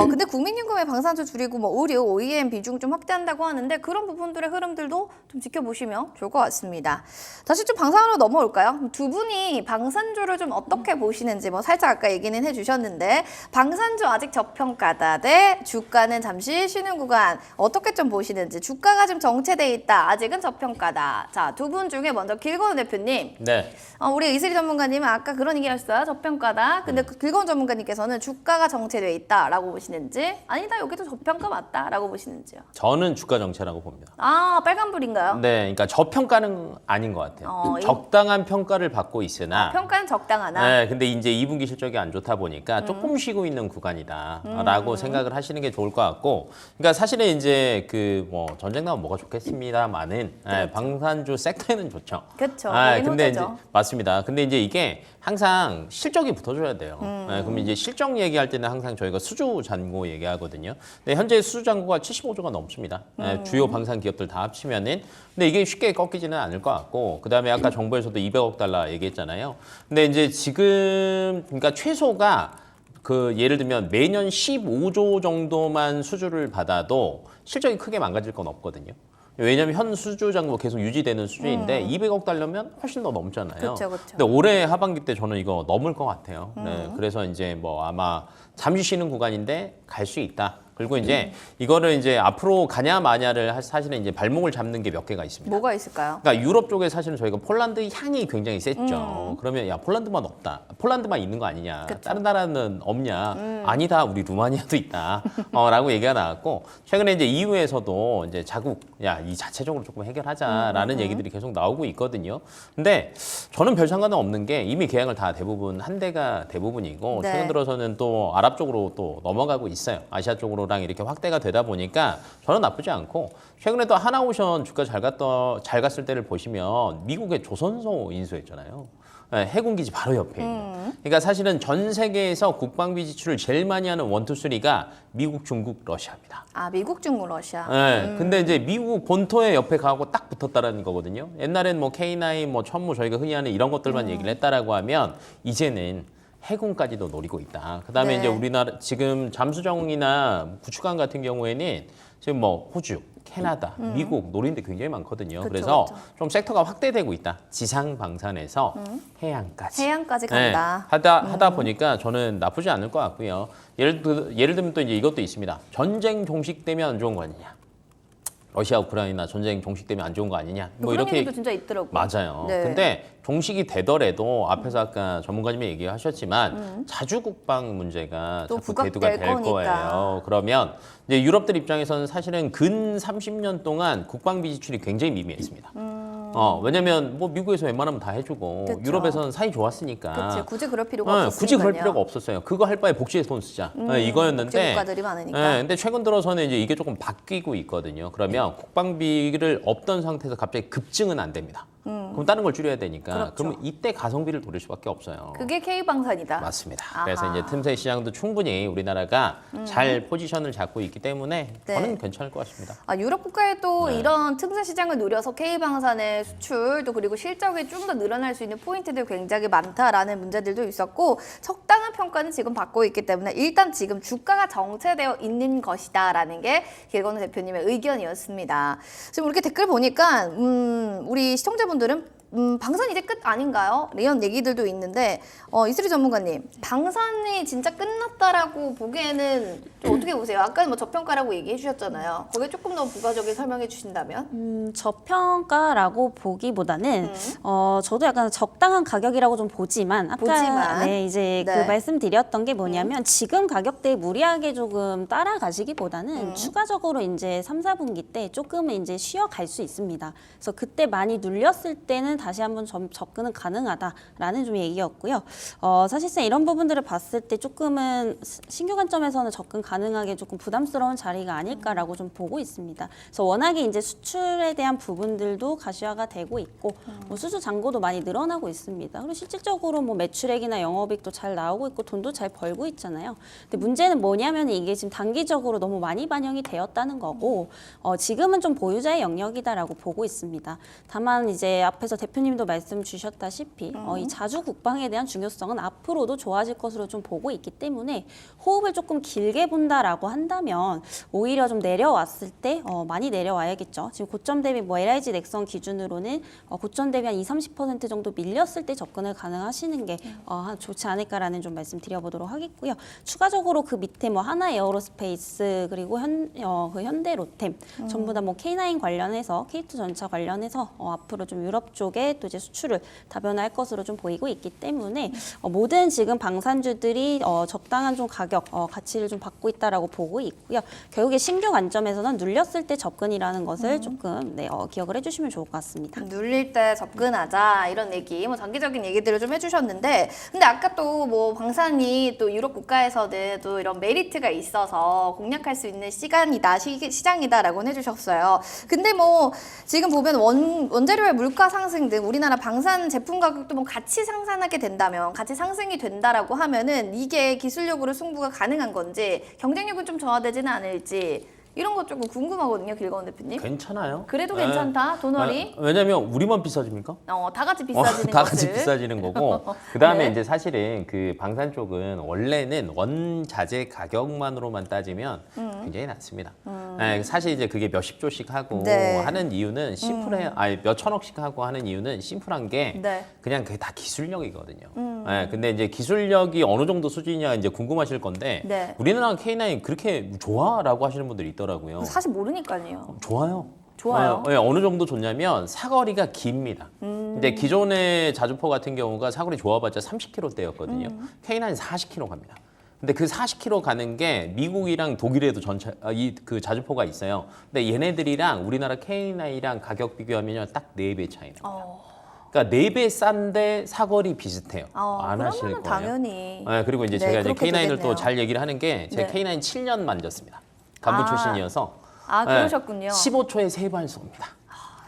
근데 국민연금의 방산주 줄이고 뭐 의류, OEM 비중 좀 확대한다고 하는데 그런 부분들의 흐름들도 좀 지켜보시면 좋을 것 같습니다. 다시 좀 방산으로 넘어올까요? 두 분이 방산주를 좀 어떻게 보시는지 뭐 살짝 아까 얘기는 해주셨는데 방산주 아직 저평가다 대 주가는 잠시 쉬는 구간 어떻게 좀 보시는지 주가가 좀 정체돼 있다 아직은 저평가다. 자, 두 분 중에 먼저 길건우 대표님. 네. 우리 이슬이 전문가님은 아까 그런 얘기였어요. 저평가다. 근데 길건우 전문가님께서는 주가가 정체돼 있다라고 보시는지 아니다 여기도 저평가 맞다라고 보시는지요. 저는 주가 정체라고 봅니다. 아 빨간불인가요? 네, 그러니까 저평가는 아닌 것 같아요. 적당한 평가를 받고 있으나 평가는 적당하나. 네, 근데 이제 2분기 실적이 안 좋다 보니까 조금 쉬고 있는 구간이다라고 생각을 하시는 게 좋을 것 같고, 그러니까 사실은 이제 그 뭐 전쟁 나면 뭐가 좋겠습니다만은 네, 방산주 섹터에는 좋죠. 그렇죠. 근데 이제 맞습니다. 근데 이제 이게 항상 실적이 붙어줘야 돼요. 네, 그럼 이제 실적 얘기할 때는 항상 저희가 수주 잔고 얘기하거든요. 근데 현재 수주 잔고가 75조가 넘습니다. 네, 주요 방산 기업들 다 합치면은. 근데 이게 쉽게 꺾이지는 않을 것 같고, 그 다음에 아까 정부에서도 200억 달러 얘기했잖아요. 근데 이제 지금 그러니까 최소가 그 예를 들면 매년 15조 정도만 수주를 받아도 실적이 크게 망가질 건 없거든요. 왜냐하면 현 수주 잔고 계속 유지되는 수준인데 200억 달러면 훨씬 더 넘잖아요. 그쵸. 근데 올해 하반기 때 저는 이거 넘을 것 같아요. 네, 그래서 이제 뭐 아마 잠시 쉬는 구간인데 갈 수 있다. 그리고 이제 이거를 이제 앞으로 가냐 마냐를 사실은 이제 발목을 잡는 게 몇 개가 있습니다. 뭐가 있을까요? 그러니까 유럽 쪽에 사실은 저희가 폴란드 향이 굉장히 셌죠. 그러면 야 폴란드만 없다. 폴란드만 있는 거 아니냐. 그쵸. 다른 나라는 없냐. 아니다. 우리 루마니아도 있다. 라고 얘기가 나왔고 최근에 이제 EU에서도 이제 자국 야 이 자체적으로 조금 해결하자라는 얘기들이 계속 나오고 있거든요. 근데 저는 별 상관은 없는 게 이미 계약을 다 대부분 한 대가 대부분이고 네. 최근 들어서는 또 아랍 쪽으로 또 넘어가고 있어요. 아시아 쪽으로랑 이렇게 확대가 되다 보니까 저는 나쁘지 않고 최근에 또 하나오션 주가 잘 갔을 때를 보시면 미국의 조선소 인수했잖아요. 해군기지 바로 옆에 있는. 그러니까 사실은 전 세계에서 국방비 지출을 제일 많이 하는 1, 2, 3가 미국, 중국, 러시아입니다. 아, 미국, 중국, 러시아. 네, 근데 이제 미국 본토의 옆에 가고 딱 붙었다라는 거거든요. 옛날엔 뭐 K9, 뭐 천무 저희가 흔히 하는 이런 것들만 얘기를 했다라고 하면 이제는 해군까지도 노리고 있다. 그다음에 네. 이제 우리나라 지금 잠수정이나 구축함 같은 경우에는 지금 뭐 호주, 캐나다, 미국 노리는 데 굉장히 많거든요. 그쵸, 그래서 그쵸. 좀 섹터가 확대되고 있다. 지상 방산에서 해양까지. 해양까지 네, 간다. 하다 보니까 저는 나쁘지 않을 것 같고요. 예를 들면 또 이제 이것도 있습니다. 전쟁 종식되면 안 좋은 거 아니냐? 러시아 우크라이나 전쟁 종식되면 안 좋은 거 아니냐? 뭐 그런 이렇게 얘기도 진짜 있더라고요. 맞아요. 네. 근데 종식이 되더라도 앞에서 아까 전문가님이 얘기하셨지만 자주국방 문제가 또 자꾸 대두가 부각될 될 거니까. 거예요. 그러면 이제 유럽들 입장에서는 사실은 근 30년 동안 국방비 지출이 굉장히 미미했습니다. 왜냐면 뭐 미국에서 웬만하면 다 해주고 그쵸. 유럽에서는 사이 좋았으니까. 그치, 굳이 그럴 필요가 네, 없었으니까요. 굳이 그럴 필요가 없었어요. 그거 할 바에 복지에 돈 쓰자. 이거였는데. 복지 국가들이 많으니까. 네, 근데 최근 들어서는 이제 이게 조금 바뀌고 있거든요. 그러면 국방비를 없던 상태에서 갑자기 급증은 안 됩니다. 그럼 다른 걸 줄여야 되니까. 그렇죠. 그러면 이때 가성비를 노릴 수밖에 없어요. 그게 K방산이다. 맞습니다. 아하. 그래서 이제 틈새 시장도 충분히 우리나라가 잘 포지션을 잡고 있기 때문에 네. 저는 괜찮을 것 같습니다. 아, 유럽 국가에도 네. 이런 틈새 시장을 노려서 K방산의 수출 또 그리고 실적이 좀 더 늘어날 수 있는 포인트들 굉장히 많다라는 문제들도 있었고 적당한 평가는 지금 받고 있기 때문에 일단 지금 주가가 정체되어 있는 것이다라는 게 길건우 대표님의 의견이었습니다. 지금 이렇게 댓글 보니까 우리 시청자분들은 방산 이제 끝 아닌가요? 이런 얘기들도 있는데 이슬이 전문가님, 방산이 진짜 끝났다라고 보기에는 좀 어떻게 보세요? 아까 뭐 저평가라고 얘기해 주셨잖아요. 거기에 조금 더 부가적인 설명해 주신다면? 저평가라고 보기보다는 저도 약간 적당한 가격이라고 좀 보지만 아까 네, 이제 네. 그 말씀드렸던 게 뭐냐면 지금 가격대에 무리하게 조금 따라가시기보다는 추가적으로 이제 3, 4분기 때 조금은 이제 쉬어갈 수 있습니다. 그래서 그때 많이 눌렸을 때는 다시 한번 접근은 가능하다라는 좀 얘기였고요. 사실상 이런 부분들을 봤을 때 조금은 신규 관점에서는 접근 가능하게 조금 부담스러운 자리가 아닐까라고 좀 보고 있습니다. 그래서 워낙에 이제 수출에 대한 부분들도 가시화가 되고 있고 뭐 수주 잔고도 많이 늘어나고 있습니다. 그리고 실질적으로 뭐 매출액이나 영업이익도 잘 나오고 있고 돈도 잘 벌고 있잖아요. 근데 문제는 뭐냐면 이게 지금 단기적으로 너무 많이 반영이 되었다는 거고 지금은 좀 보유자의 영역이다라고 보고 있습니다. 다만 이제 앞에서 대표님도 말씀 주셨다시피 이 자주 국방에 대한 중요성은 앞으로도 좋아질 것으로 좀 보고 있기 때문에 호흡을 조금 길게 본다라고 한다면 오히려 좀 내려왔을 때 많이 내려와야겠죠. 지금 고점 대비 뭐 LIG 넥선 기준으로는 고점 대비 한 20-30% 정도 밀렸을 때 접근을 가능하시는 게 좋지 않을까라는 좀 말씀드려보도록 하겠고요. 추가적으로 그 밑에 뭐 하나 에어로스페이스 그리고 그 현대 로템 전부 다 뭐 K9 관련해서 K2 전차 관련해서 앞으로 좀 유럽 쪽에 또 이제 수출을 다변화할 것으로 좀 보이고 있기 때문에 모든 지금 방산주들이 적당한 좀 가격 가치를 좀 받고 있다라고 보고 있고요. 결국에 신규 관점에서는 눌렸을 때 접근이라는 것을 조금 기억을 해주시면 좋을 것 같습니다. 눌릴 때 접근하자 이런 얘기, 뭐 장기적인 얘기들을 좀 해주셨는데, 근데 아까 또 뭐 방산이 또 유럽 국가에서는 또 이런 메리트가 있어서 공략할 수 있는 시장이다라고 해주셨어요. 근데 뭐 지금 보면 원재료의 물가 상승 등 우리나라 방산 제품 가격도 뭐 같이 상승하게 된다면, 같이 상승이 된다라고 하면은 이게 기술력으로 승부가 가능한 건지, 경쟁력은 좀 저하되지는 않을지 이런 거 조금 궁금하거든요, 길건우 대표님. 괜찮아요. 그래도 괜찮다, 돈벌이. 왜냐면 우리만 비싸집니까? 다 같이 비싸지는 다 것을. 같이 비싸지는 거고 그다음에 네. 이제 사실은 그 방산 쪽은 원래는 원자재 가격만으로만 따지면 굉장히 낮습니다. 네, 사실 이제 그게 몇십 조씩 하고 네. 하는 이유는 심플해, 아니 몇 천억씩 하고 하는 이유는 심플한 게 네. 그냥 그게 다 기술력이거든요. 네, 근데 이제 기술력이 어느 정도 수준이냐 이제 궁금하실 건데 네. 우리나라 K9 그렇게 좋아라고 하시는 분들이 있더라고요. 사실 모르니까요. 좋아요. 좋아요. 네, 어느 정도 좋냐면 사거리가 깁니다. 근데 기존의 자주포 같은 경우가 사거리 좋아봤자 30km대였거든요. K9 40km 갑니다. 근데 그 40km 가는 게 미국이랑 독일에도 그 자주포가 있어요. 근데 얘네들이랑 우리나라 K9이랑 가격 비교하면 딱 4배 차이 납니다. 그러니까 4배 싼데 사거리 비슷해요. 안 하실 거예요. 당연히. 네, 그리고 이제 네, 제가 이제 그렇게 K9을 되겠네요. 또 잘 얘기를 하는 게 제 네. K9 7년 만졌습니다. 간부 출신이어서. 그러셨군요. 15초에 3발 쏩니다.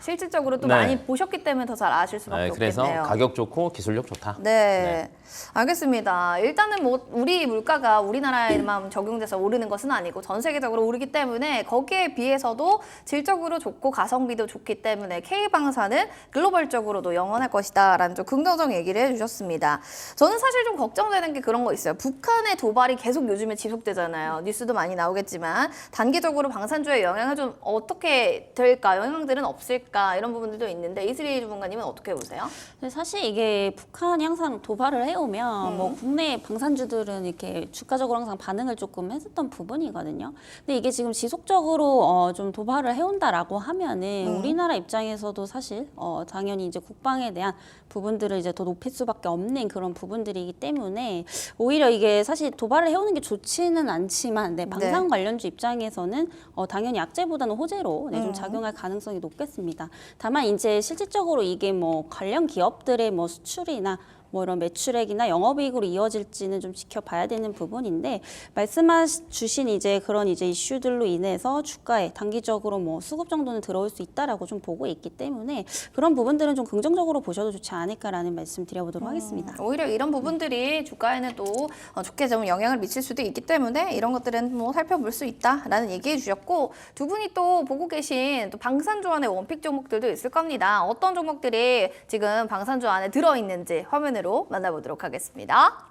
실질적으로 또 네. 많이 보셨기 때문에 더 잘 아실 수밖에 그래서 없겠네요. 가격 좋고 기술력 좋다. 네. 알겠습니다. 일단은 뭐 우리 물가가 우리나라에만 적용돼서 오르는 것은 아니고 전 세계적으로 오르기 때문에 거기에 비해서도 질적으로 좋고 가성비도 좋기 때문에 K방사는 글로벌적으로도 영원할 것이다라는 좀 긍정적 얘기를 해주셨습니다. 저는 사실 좀 걱정되는 게 그런 거 있어요. 북한의 도발이 계속 요즘에 지속되잖아요. 뉴스도 많이 나오겠지만 단기적으로 방산주에 영향을 좀 어떻게 될까? 영향들은 없을까? 이런 부분들도 있는데 이슬이 주무관님은 어떻게 보세요? 근데 사실 이게 북한이 항상 도발을 해오면 뭐 국내 방산주들은 이렇게 주가적으로 항상 반응을 조금 했었던 부분이거든요. 근데 이게 지금 지속적으로 좀 도발을 해온다라고 하면은 우리나라 입장에서도 사실 당연히 이제 국방에 대한 부분들을 이제 더 높일 수밖에 없는 그런 부분들이기 때문에 오히려 이게 사실 도발을 해오는 게 좋지는 않지만 방산 관련주 입장에서는 당연히 악재보다는 호재로 좀 작용할 가능성이 높겠습니다. 다만 이제 실질적으로 이게 뭐 관련 기업들의 뭐 수출이나 뭐 이런 매출액이나 영업이익으로 이어질지는 좀 지켜봐야 되는 부분인데 말씀하신 이제 그런 이제 이슈들로 인해서 주가에 단기적으로 뭐 수급 정도는 들어올 수 있다라고 좀 보고 있기 때문에 그런 부분들은 좀 긍정적으로 보셔도 좋지 않을까라는 말씀 드려보도록 하겠습니다. 오히려 이런 부분들이 주가에는 또 좋게 좀 영향을 미칠 수도 있기 때문에 이런 것들은 뭐 살펴볼 수 있다라는 얘기해 주셨고 두 분이 또 보고 계신 또 방산주 안에 원픽 종목들도 있을 겁니다. 어떤 종목들이 지금 방산주 안에 들어있는지 화면으로 만나보도록 하겠습니다.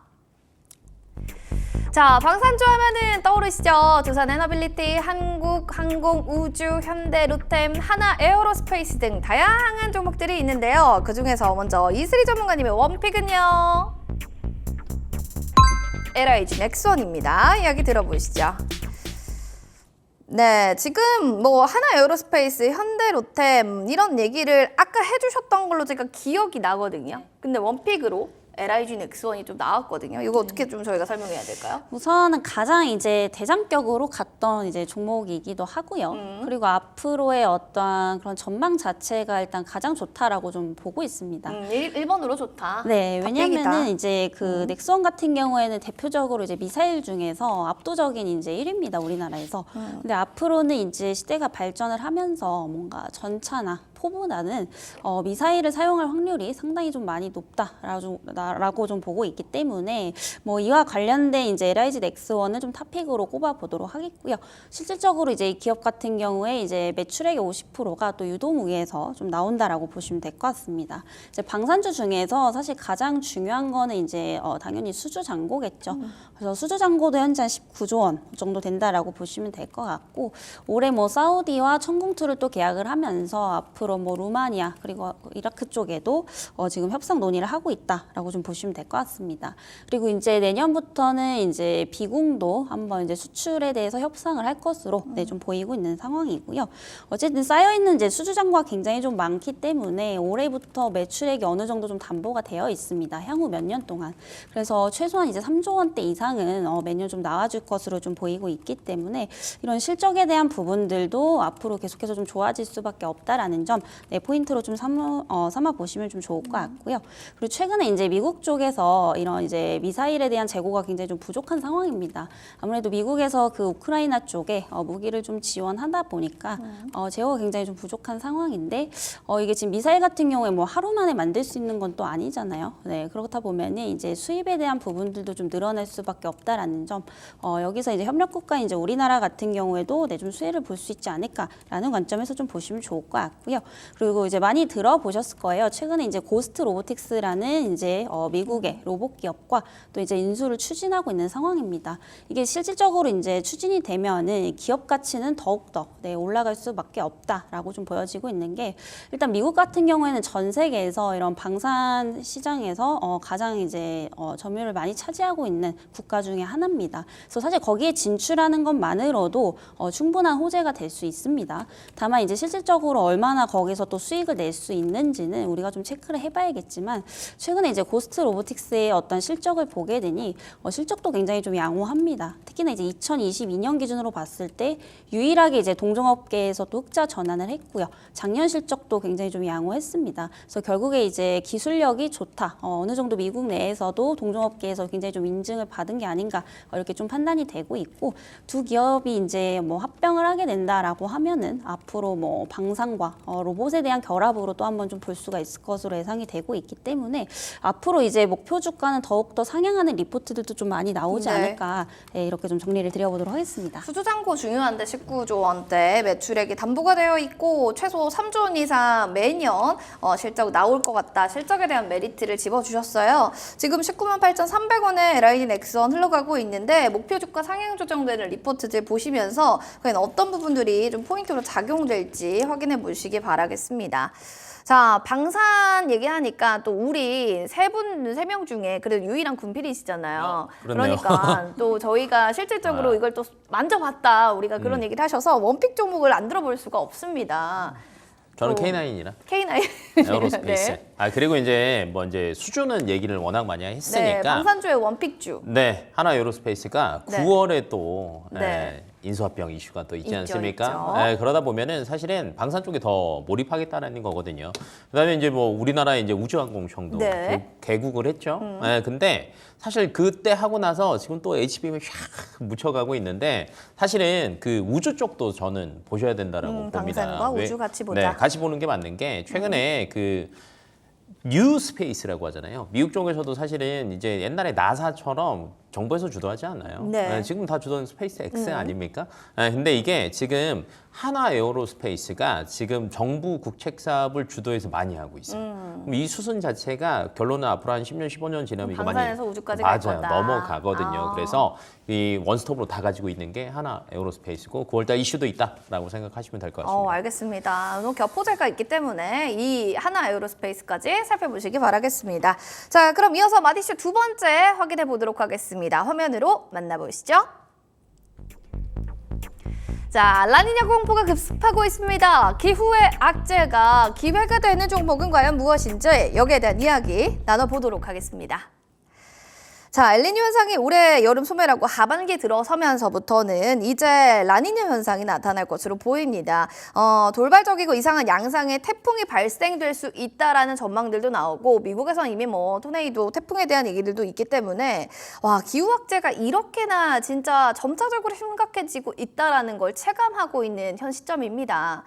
자, 방산주 하면은 떠오르시죠? 두산에너빌리티, 한국항공우주, 현대, 로템, 하나 에어로스페이스 등 다양한 종목들이 있는데요. 그중에서 먼저 이슬이 전문가님의 원픽은요. LIG 넥스원입니다. 이야기 들어보시죠. 네, 지금 뭐 하나 에어로스페이스, 현대, 로템 이런 얘기를 아까 해주셨던 걸로 제가 기억이 나거든요. 근데 원픽으로 LIG 넥스원이 좀 나왔거든요. 이거 어떻게 좀 저희가 설명해야 될까요? 우선은 가장 이제 대장격으로 갔던 이제 종목이기도 하고요. 그리고 앞으로의 어떠한 그런 전망 자체가 일단 가장 좋다라고 좀 보고 있습니다. 1번으로 좋다. 네, 왜냐면은 탑픽이다. 이제 그 넥스원 같은 경우에는 대표적으로 이제 미사일 중에서 압도적인 이제 1위입니다, 우리나라에서. 근데 앞으로는 이제 시대가 발전을 하면서 뭔가 전차나 포보다는 미사일을 사용할 확률이 상당히 좀 많이 높다라고 좀 보고 있기 때문에 뭐 이와 관련된 이제 LIG 넥스원을 좀 탑픽으로 꼽아보도록 하겠고요. 실질적으로 이제 이 기업 같은 경우에 이제 매출액의 50%가 또 유도무기에서 좀 나온다라고 보시면 될 것 같습니다. 이제 방산주 중에서 사실 가장 중요한 거는 이제 당연히 수주 잔고겠죠. 그래서 수주 잔고도 현재 한 19조 원 정도 된다라고 보시면 될 것 같고 올해 뭐 사우디와 천공투를 또 계약을 하면서 앞으로 뭐 루마니아 그리고 이라크 쪽에도 지금 협상 논의를 하고 있다라고 좀 보시면 될 것 같습니다. 그리고 이제 내년부터는 이제 비공도 한번 이제 수출에 대해서 협상을 할 것으로 좀 보이고 있는 상황이고요. 어쨌든 쌓여 있는 이제 수주 잔고가 굉장히 좀 많기 때문에 올해부터 매출액이 어느 정도 좀 담보가 되어 있습니다. 향후 몇 년 동안. 그래서 최소한 이제 3조 원대 이상은 매년 좀 나와줄 것으로 좀 보이고 있기 때문에 이런 실적에 대한 부분들도 앞으로 계속해서 좀 좋아질 수밖에 없다라는 점 포인트로 좀 삼아 보시면 좀 좋을 것 같고요. 그리고 최근에 이제 미국 쪽에서 이런 이제 미사일에 대한 재고가 굉장히 좀 부족한 상황입니다. 아무래도 미국에서 그 우크라이나 쪽에 무기를 좀 지원하다 보니까 재고가 굉장히 좀 부족한 상황인데 이게 지금 미사일 같은 경우에 뭐 하루 만에 만들 수 있는 건 또 아니잖아요. 네, 그렇다 보면은 이제 수입에 대한 부분들도 좀 늘어날 수밖에 없다라는 점. 여기서 이제 협력국가 이제 우리나라 같은 경우에도 좀 수혜를 볼 수 있지 않을까라는 관점에서 좀 보시면 좋을 것 같고요. 그리고 이제 많이 들어보셨을 거예요. 최근에 이제 고스트 로보틱스라는 이제 미국의 로봇 기업과 또 이제 인수를 추진하고 있는 상황입니다. 이게 실질적으로 이제 추진이 되면은 기업 가치는 더욱더 올라갈 수밖에 없다라고 좀 보여지고 있는 게 일단 미국 같은 경우에는 전 세계에서 이런 방산 시장에서 가장 이제 점유율을 많이 차지하고 있는 국가 중에 하나입니다. 그래서 사실 거기에 진출하는 것만으로도 충분한 호재가 될 수 있습니다. 다만 이제 실질적으로 얼마나 거기서 또 수익을 낼 수 있는지는 우리가 좀 체크를 해봐야겠지만 최근에 이제 고스트 로보틱스의 어떤 실적을 보게 되니 실적도 굉장히 좀 양호합니다. 특히나 이제 2022년 기준으로 봤을 때 유일하게 이제 동종업계에서 또 흑자 전환을 했고요. 작년 실적도 굉장히 좀 양호했습니다. 그래서 결국에 이제 기술력이 좋다. 어느 정도 미국 내에서도 동종업계에서 굉장히 좀 인증을 받은 게 아닌가 이렇게 좀 판단이 되고 있고 두 기업이 이제 뭐 합병을 하게 된다라고 하면은 앞으로 뭐 방산과 로봇에 대한 결합으로 또 한번 좀 볼 수가 있을 것으로 예상이 되고 있기 때문에 앞으로 이제 목표 주가는 더욱 더 상향하는 리포트들도 좀 많이 나오지 네. 않을까 이렇게 좀 정리를 드려보도록 하겠습니다. 수주잔고 중요한데 19조 원대 매출액이 담보가 되어 있고 최소 3조 원 이상 매년 실적 나올 것 같다. 실적에 대한 메리트를 집어주셨어요. 지금 19만 8,300원에 LID 넥스원 흘러가고 있는데 목표 주가 상향 조정되는 리포트들 보시면서 과연 어떤 부분들이 좀 포인트로 작용될지 확인해 보시기 바라겠습니다. 자, 방산 얘기하니까 또 우리 세 명 중에 그래도 유일한 군필이시잖아요. 그렇네요. 그러니까 또 저희가 실질적으로 이걸 또 만져봤다. 우리가 그런 얘기를 하셔서 원픽 종목을 안 들어볼 수가 없습니다. 저는 또 K9이라. K9. 에어로스페이스. 네. 그리고 이제 뭐 이제 수주는 얘기를 워낙 많이 네, 했으니까. 방산주의 원픽주. 네, 하나 에어로스페이스가 네. 9월에 또 네. 인수합병 이슈가 또 있지 있죠, 않습니까? 있죠. 그러다 보면은 사실은 방산 쪽에 더 몰입하겠다는 거거든요. 그다음에 이제 뭐 우리나라 이제 우주항공청도 네. 개국을 했죠. 근데 사실 그때 하고 나서 지금 또 HBM에 샥 묻혀가고 있는데 사실은 그 우주 쪽도 저는 보셔야 된다라고 봅니다. 방산과 우주 같이 보자. 네, 같이 보는 게 맞는 게 최근에 그 뉴 스페이스라고 하잖아요. 미국 쪽에서도 사실은 이제 옛날에 나사처럼 정부에서 주도하지 않아요. 네. 지금 다 주도하는 스페이스 X 아닙니까? 근데 이게 지금 하나 에어로스페이스가 지금 정부 국책 사업을 주도해서 많이 하고 있어요. 그럼 이 수순 자체가 결론은 앞으로 한 10년, 15년 지나면 이거 많이 방산에서 우주까지 갈 맞아요. 거다. 넘어가거든요. 그래서 이 원스톱으로 다 가지고 있는 게 하나 에어로스페이스고 9월달 이슈도 있다라고 생각하시면 될 것 같습니다. 알겠습니다. 또 겹포제가 있기 때문에 이 하나 에어로스페이스까지 살펴보시기 바라겠습니다. 자, 그럼 이어서 마디슈 두 번째 확인해 보도록 하겠습니다. 화면으로 만나보시죠. 자, 라니냐 공포가 급습하고 있습니다. 기후의 악재가 기회가 되는 종목은 과연 무엇인지 여기에 대한 이야기 나눠보도록 하겠습니다. 자, 엘니뇨 현상이 올해 여름 소멸하고 하반기 들어서면서부터는 이제 라니냐 현상이 나타날 것으로 보입니다. 돌발적이고 이상한 양상의 태풍이 발생될 수 있다라는 전망들도 나오고 미국에서는 이미 뭐 토네이도 태풍에 대한 얘기들도 있기 때문에 와, 기후 악재가 이렇게나 진짜 점차적으로 심각해지고 있다라는 걸 체감하고 있는 현 시점입니다.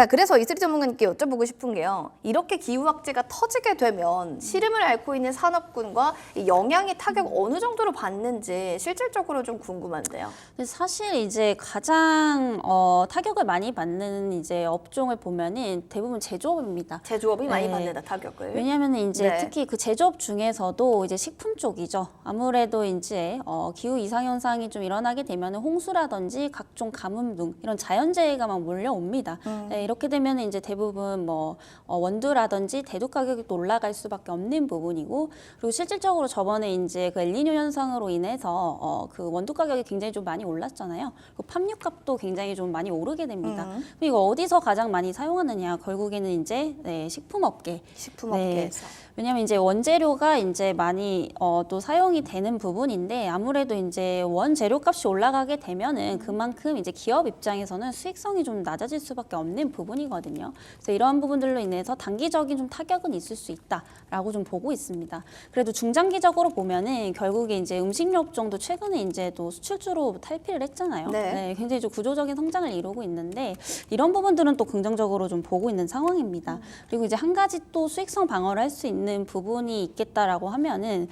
그래서 이슬이 전문가님께 여쭤보고 싶은 게요. 이렇게 기후 악재가 터지게 되면 시름을 앓고 있는 산업군과 이 영향이 타격 어느 정도로 받는지 실질적으로 좀 궁금한데요. 근데 사실 이제 가장 타격을 많이 받는 이제 업종을 보면은 대부분 제조업입니다. 제조업이 많이 네. 받는다, 타격을. 왜냐하면 이제 네. 특히 그 제조업 중에서도 이제 식품 쪽이죠. 아무래도 이제 기후 이상 현상이 좀 일어나게 되면 홍수라든지 각종 가뭄 등 이런 자연재해가 막 몰려옵니다. 네, 이렇게 되면 이제 대부분 뭐 원두라든지 대두 가격이 또 올라갈 수밖에 없는 부분이고, 그리고 실질적으로 저번에 이제 그 엘니뇨 현상으로 인해서 그 원두 가격이 굉장히 좀 많이 올랐잖아요. 그 팜유값도 굉장히 좀 많이 오르게 됩니다. 그럼 이거 어디서 가장 많이 사용하느냐? 결국에는 이제 식품업계. 식품업계에서. 왜냐하면 이제 원재료가 이제 많이 또 사용이 되는 부분인데 아무래도 이제 원재료값이 올라가게 되면은 그만큼 이제 기업 입장에서는 수익성이 좀 낮아질 수밖에 없는 부분이거든요. 그래서 이러한 부분들로 인해서 단기적인 좀 타격은 있을 수 있다라고 좀 보고 있습니다. 그래도 중장기적으로 보면은 결국에 이제 음식료 업종도 최근에 이제 또 수출주로 탈피를 했잖아요. 네. 굉장히 좀 구조적인 성장을 이루고 있는데 이런 부분들은 또 긍정적으로 좀 보고 있는 상황입니다. 그리고 이제 한 가지 또 수익성 방어를 할 수 있는 부분이 있겠다라고 하면은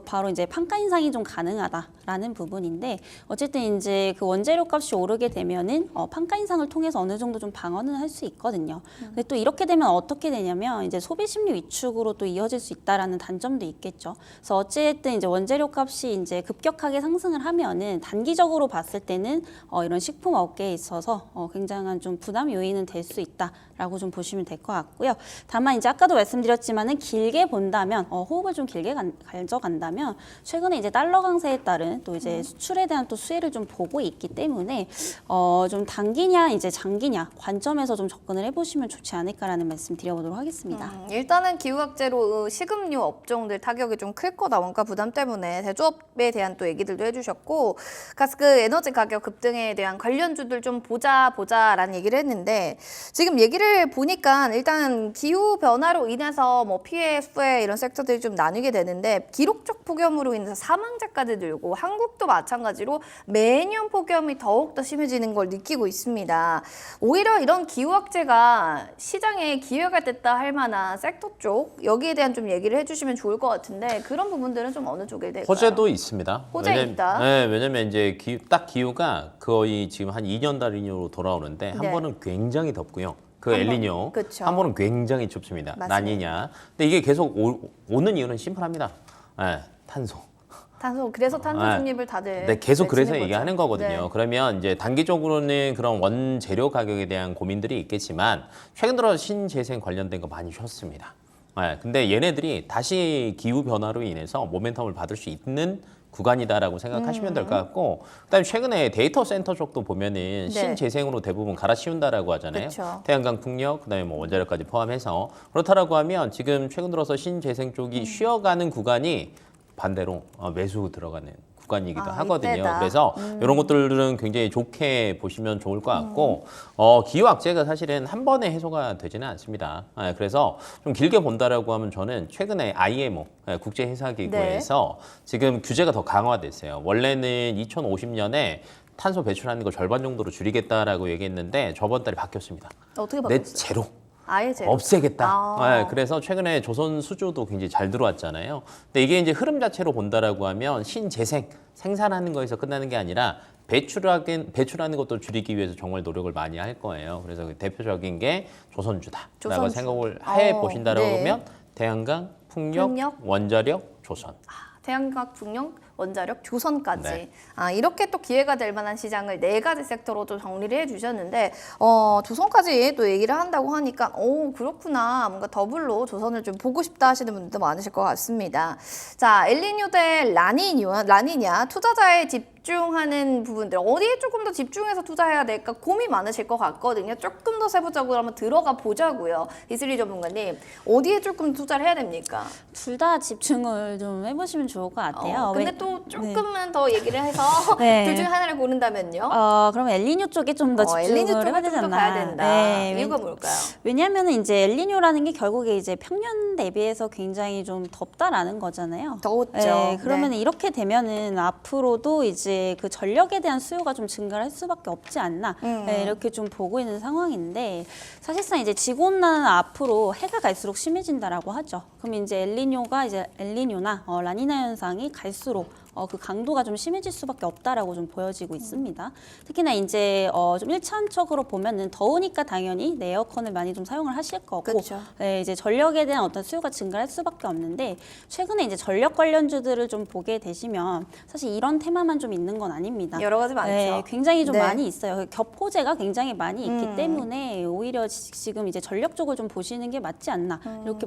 바로 이제 판가 인상이 좀 가능하다라는 부분인데 어쨌든 이제 그 원재료 값이 오르게 되면은 판가 인상을 통해서 어느 정도 좀 방어는 할 수 있거든요. 근데 또 이렇게 되면 어떻게 되냐면 이제 소비 심리 위축으로 또 이어질 수 있다라는 단점도 있겠죠. 그래서 어쨌든 이제 원재료 값이 이제 급격하게 상승을 하면은 단기적으로 봤을 때는 이런 식품 업계에 있어서 굉장한 좀 부담 요인은 될 수 있다라고 좀 보시면 될 것 같고요. 다만 이제 아까도 말씀드렸지만은 길게 본다면 호흡을 좀 길게 가져간다면 최근에 이제 달러 강세에 따른 또 이제 수출에 대한 또 수혜를 좀 보고 있기 때문에 좀 단기냐 이제 장기냐 관점에서 좀 접근을 해보시면 좋지 않을까라는 말씀 드려보도록 하겠습니다. 일단은 기후악재로 식음료 업종들 타격이 좀 클 거다. 원가 부담 때문에 제조업에 대한 또 얘기들도 해주셨고 가스 에너지 가격 급등에 대한 관련주들 좀 보자라는 얘기를 했는데 지금 얘기를 보니까 일단 기후 변화로 인해서 뭐 피해 수해 이런 섹터들이 좀 나뉘게 되는데 기록적 폭염으로 인해서 사망자까지 늘고 한국도 마찬가지로 매년 폭염이 더욱더 심해지는 걸 느끼고 있습니다. 오히려 이런 기후 악재가 시장에 기회가 됐다 할 만한 섹터 쪽 여기에 대한 좀 얘기를 해주시면 좋을 것 같은데 그런 부분들은 좀 어느 쪽에 될까요? 호재도 있습니다. 호재 있다. 네, 왜냐면 이제 딱 기후가 거의 지금 한 2년 달인으로 돌아오는데 한 네. 번은 굉장히 덥고요. 그 한 번, 엘니뇨 그쵸. 한 번은 굉장히 춥습니다. 맞습니다. 라니냐. 근데 이게 계속 오는 이유는 심플합니다. 네, 탄소. 그래서 탄소 네. 중립을 다들 네, 계속 외치는 그래서 거죠. 얘기하는 거거든요. 네. 그러면 이제 단기적으로는 그런 원재료 가격에 대한 고민들이 있겠지만 최근 들어 신재생 관련된 거 많이 쉬었습니다. 네, 근데 얘네들이 다시 기후 변화로 인해서 모멘텀을 받을 수 있는 구간이다라고 생각하시면 될 것 같고, 그다음에 최근에 데이터 센터 쪽도 보면은 신재생으로 대부분 갈아치운다라고 하잖아요. 그쵸. 태양광, 풍력, 그다음에 뭐 원자력까지 포함해서 그렇다라고 하면 지금 최근 들어서 신재생 쪽이 쉬어가는 구간이 반대로 매수 들어가는 구간이기도 하거든요. 이때다. 그래서 이런 것들은 굉장히 좋게 보시면 좋을 것 같고 기후 악재가 사실은 한 번에 해소가 되지는 않습니다. 그래서 좀 길게 본다라고 하면 저는 최근에 IMO 국제회사기구에서 지금 규제가 더 강화됐어요. 원래는 2050년에 탄소 배출하는 거 절반 정도로 줄이겠다라고 얘기했는데 저번 달에 바뀌었습니다. 어떻게 넷 바꿨어요? 제로. 아예 제로. 없애겠다. 아. 네, 그래서 최근에 조선 수주도 굉장히 잘 들어왔잖아요. 근데 이게 이제 흐름 자체로 본다라고 하면 신재생 생산하는 거에서 끝나는 게 아니라 배출하는 것도 줄이기 위해서 정말 노력을 많이 할 거예요. 그래서 그 대표적인 게 조선주다라고 조선주. 생각을 해 보신다라고 네. 하면 태양광, 풍력, 원자력, 조선. 태양광, 풍력, 원자력, 조선까지. 네. 이렇게 또 기회가 될 만한 시장을 4가지 섹터로 좀 정리를 해주셨는데 조선까지 또 얘기를 한다고 하니까 그렇구나. 뭔가 더블로 조선을 좀 보고 싶다 하시는 분들도 많으실 것 같습니다. 자, 엘니뇨 대 라니냐 투자자의 집중하는 부분들 어디에 조금 더 집중해서 투자해야 될까 고민 많으실 것 같거든요. 조금 더 세부적으로 한번 들어가 보자고요. 이슬리 전문가님 어디에 조금 투자를 해야 됩니까? 둘 다 집중을 좀 해보시면 좋을 것 같아요. 근데 왜- 또 조금만 더 얘기를 해서 네. 둘 중에 하나를 고른다면요? 그럼 엘니뇨 쪽에 좀 더 엘니뇨 집중을 쪽에 해야 되지 좀 더 않나. 가야 된다. 네, 이유가 뭘까요? 왜냐하면 이제 엘니뇨라는 게 결국에 이제 평년 대비해서 굉장히 좀 덥다라는 거잖아요. 더웠죠. 네, 그러면 네. 이렇게 되면은 앞으로도 이제 그 전력에 대한 수요가 좀 증가할 수밖에 없지 않나. 네, 이렇게 좀 보고 있는 상황인데 사실상 이제 지구온난화는 앞으로 해가 갈수록 심해진다라고 하죠. 그럼 이제 엘니뇨나 라니나 현상이 갈수록 그 강도가 좀 심해질 수밖에 없다라고 좀 보여지고 있습니다. 특히나 이제 좀 일차원적으로 보면은 더우니까 당연히 에어컨을 많이 좀 사용을 하실 거고, 그쵸. 네, 이제 전력에 대한 어떤 수요가 증가할 수밖에 없는데 최근에 이제 전력 관련주들을 좀 보게 되시면 사실 이런 테마만 좀 있는 건 아닙니다. 여러 가지 많죠. 네, 굉장히 좀 네. 많이 있어요. 겹호재가 굉장히 많이 있기 때문에 오히려 지금 이제 전력 쪽을 좀 보시는 게 맞지 않나 이렇게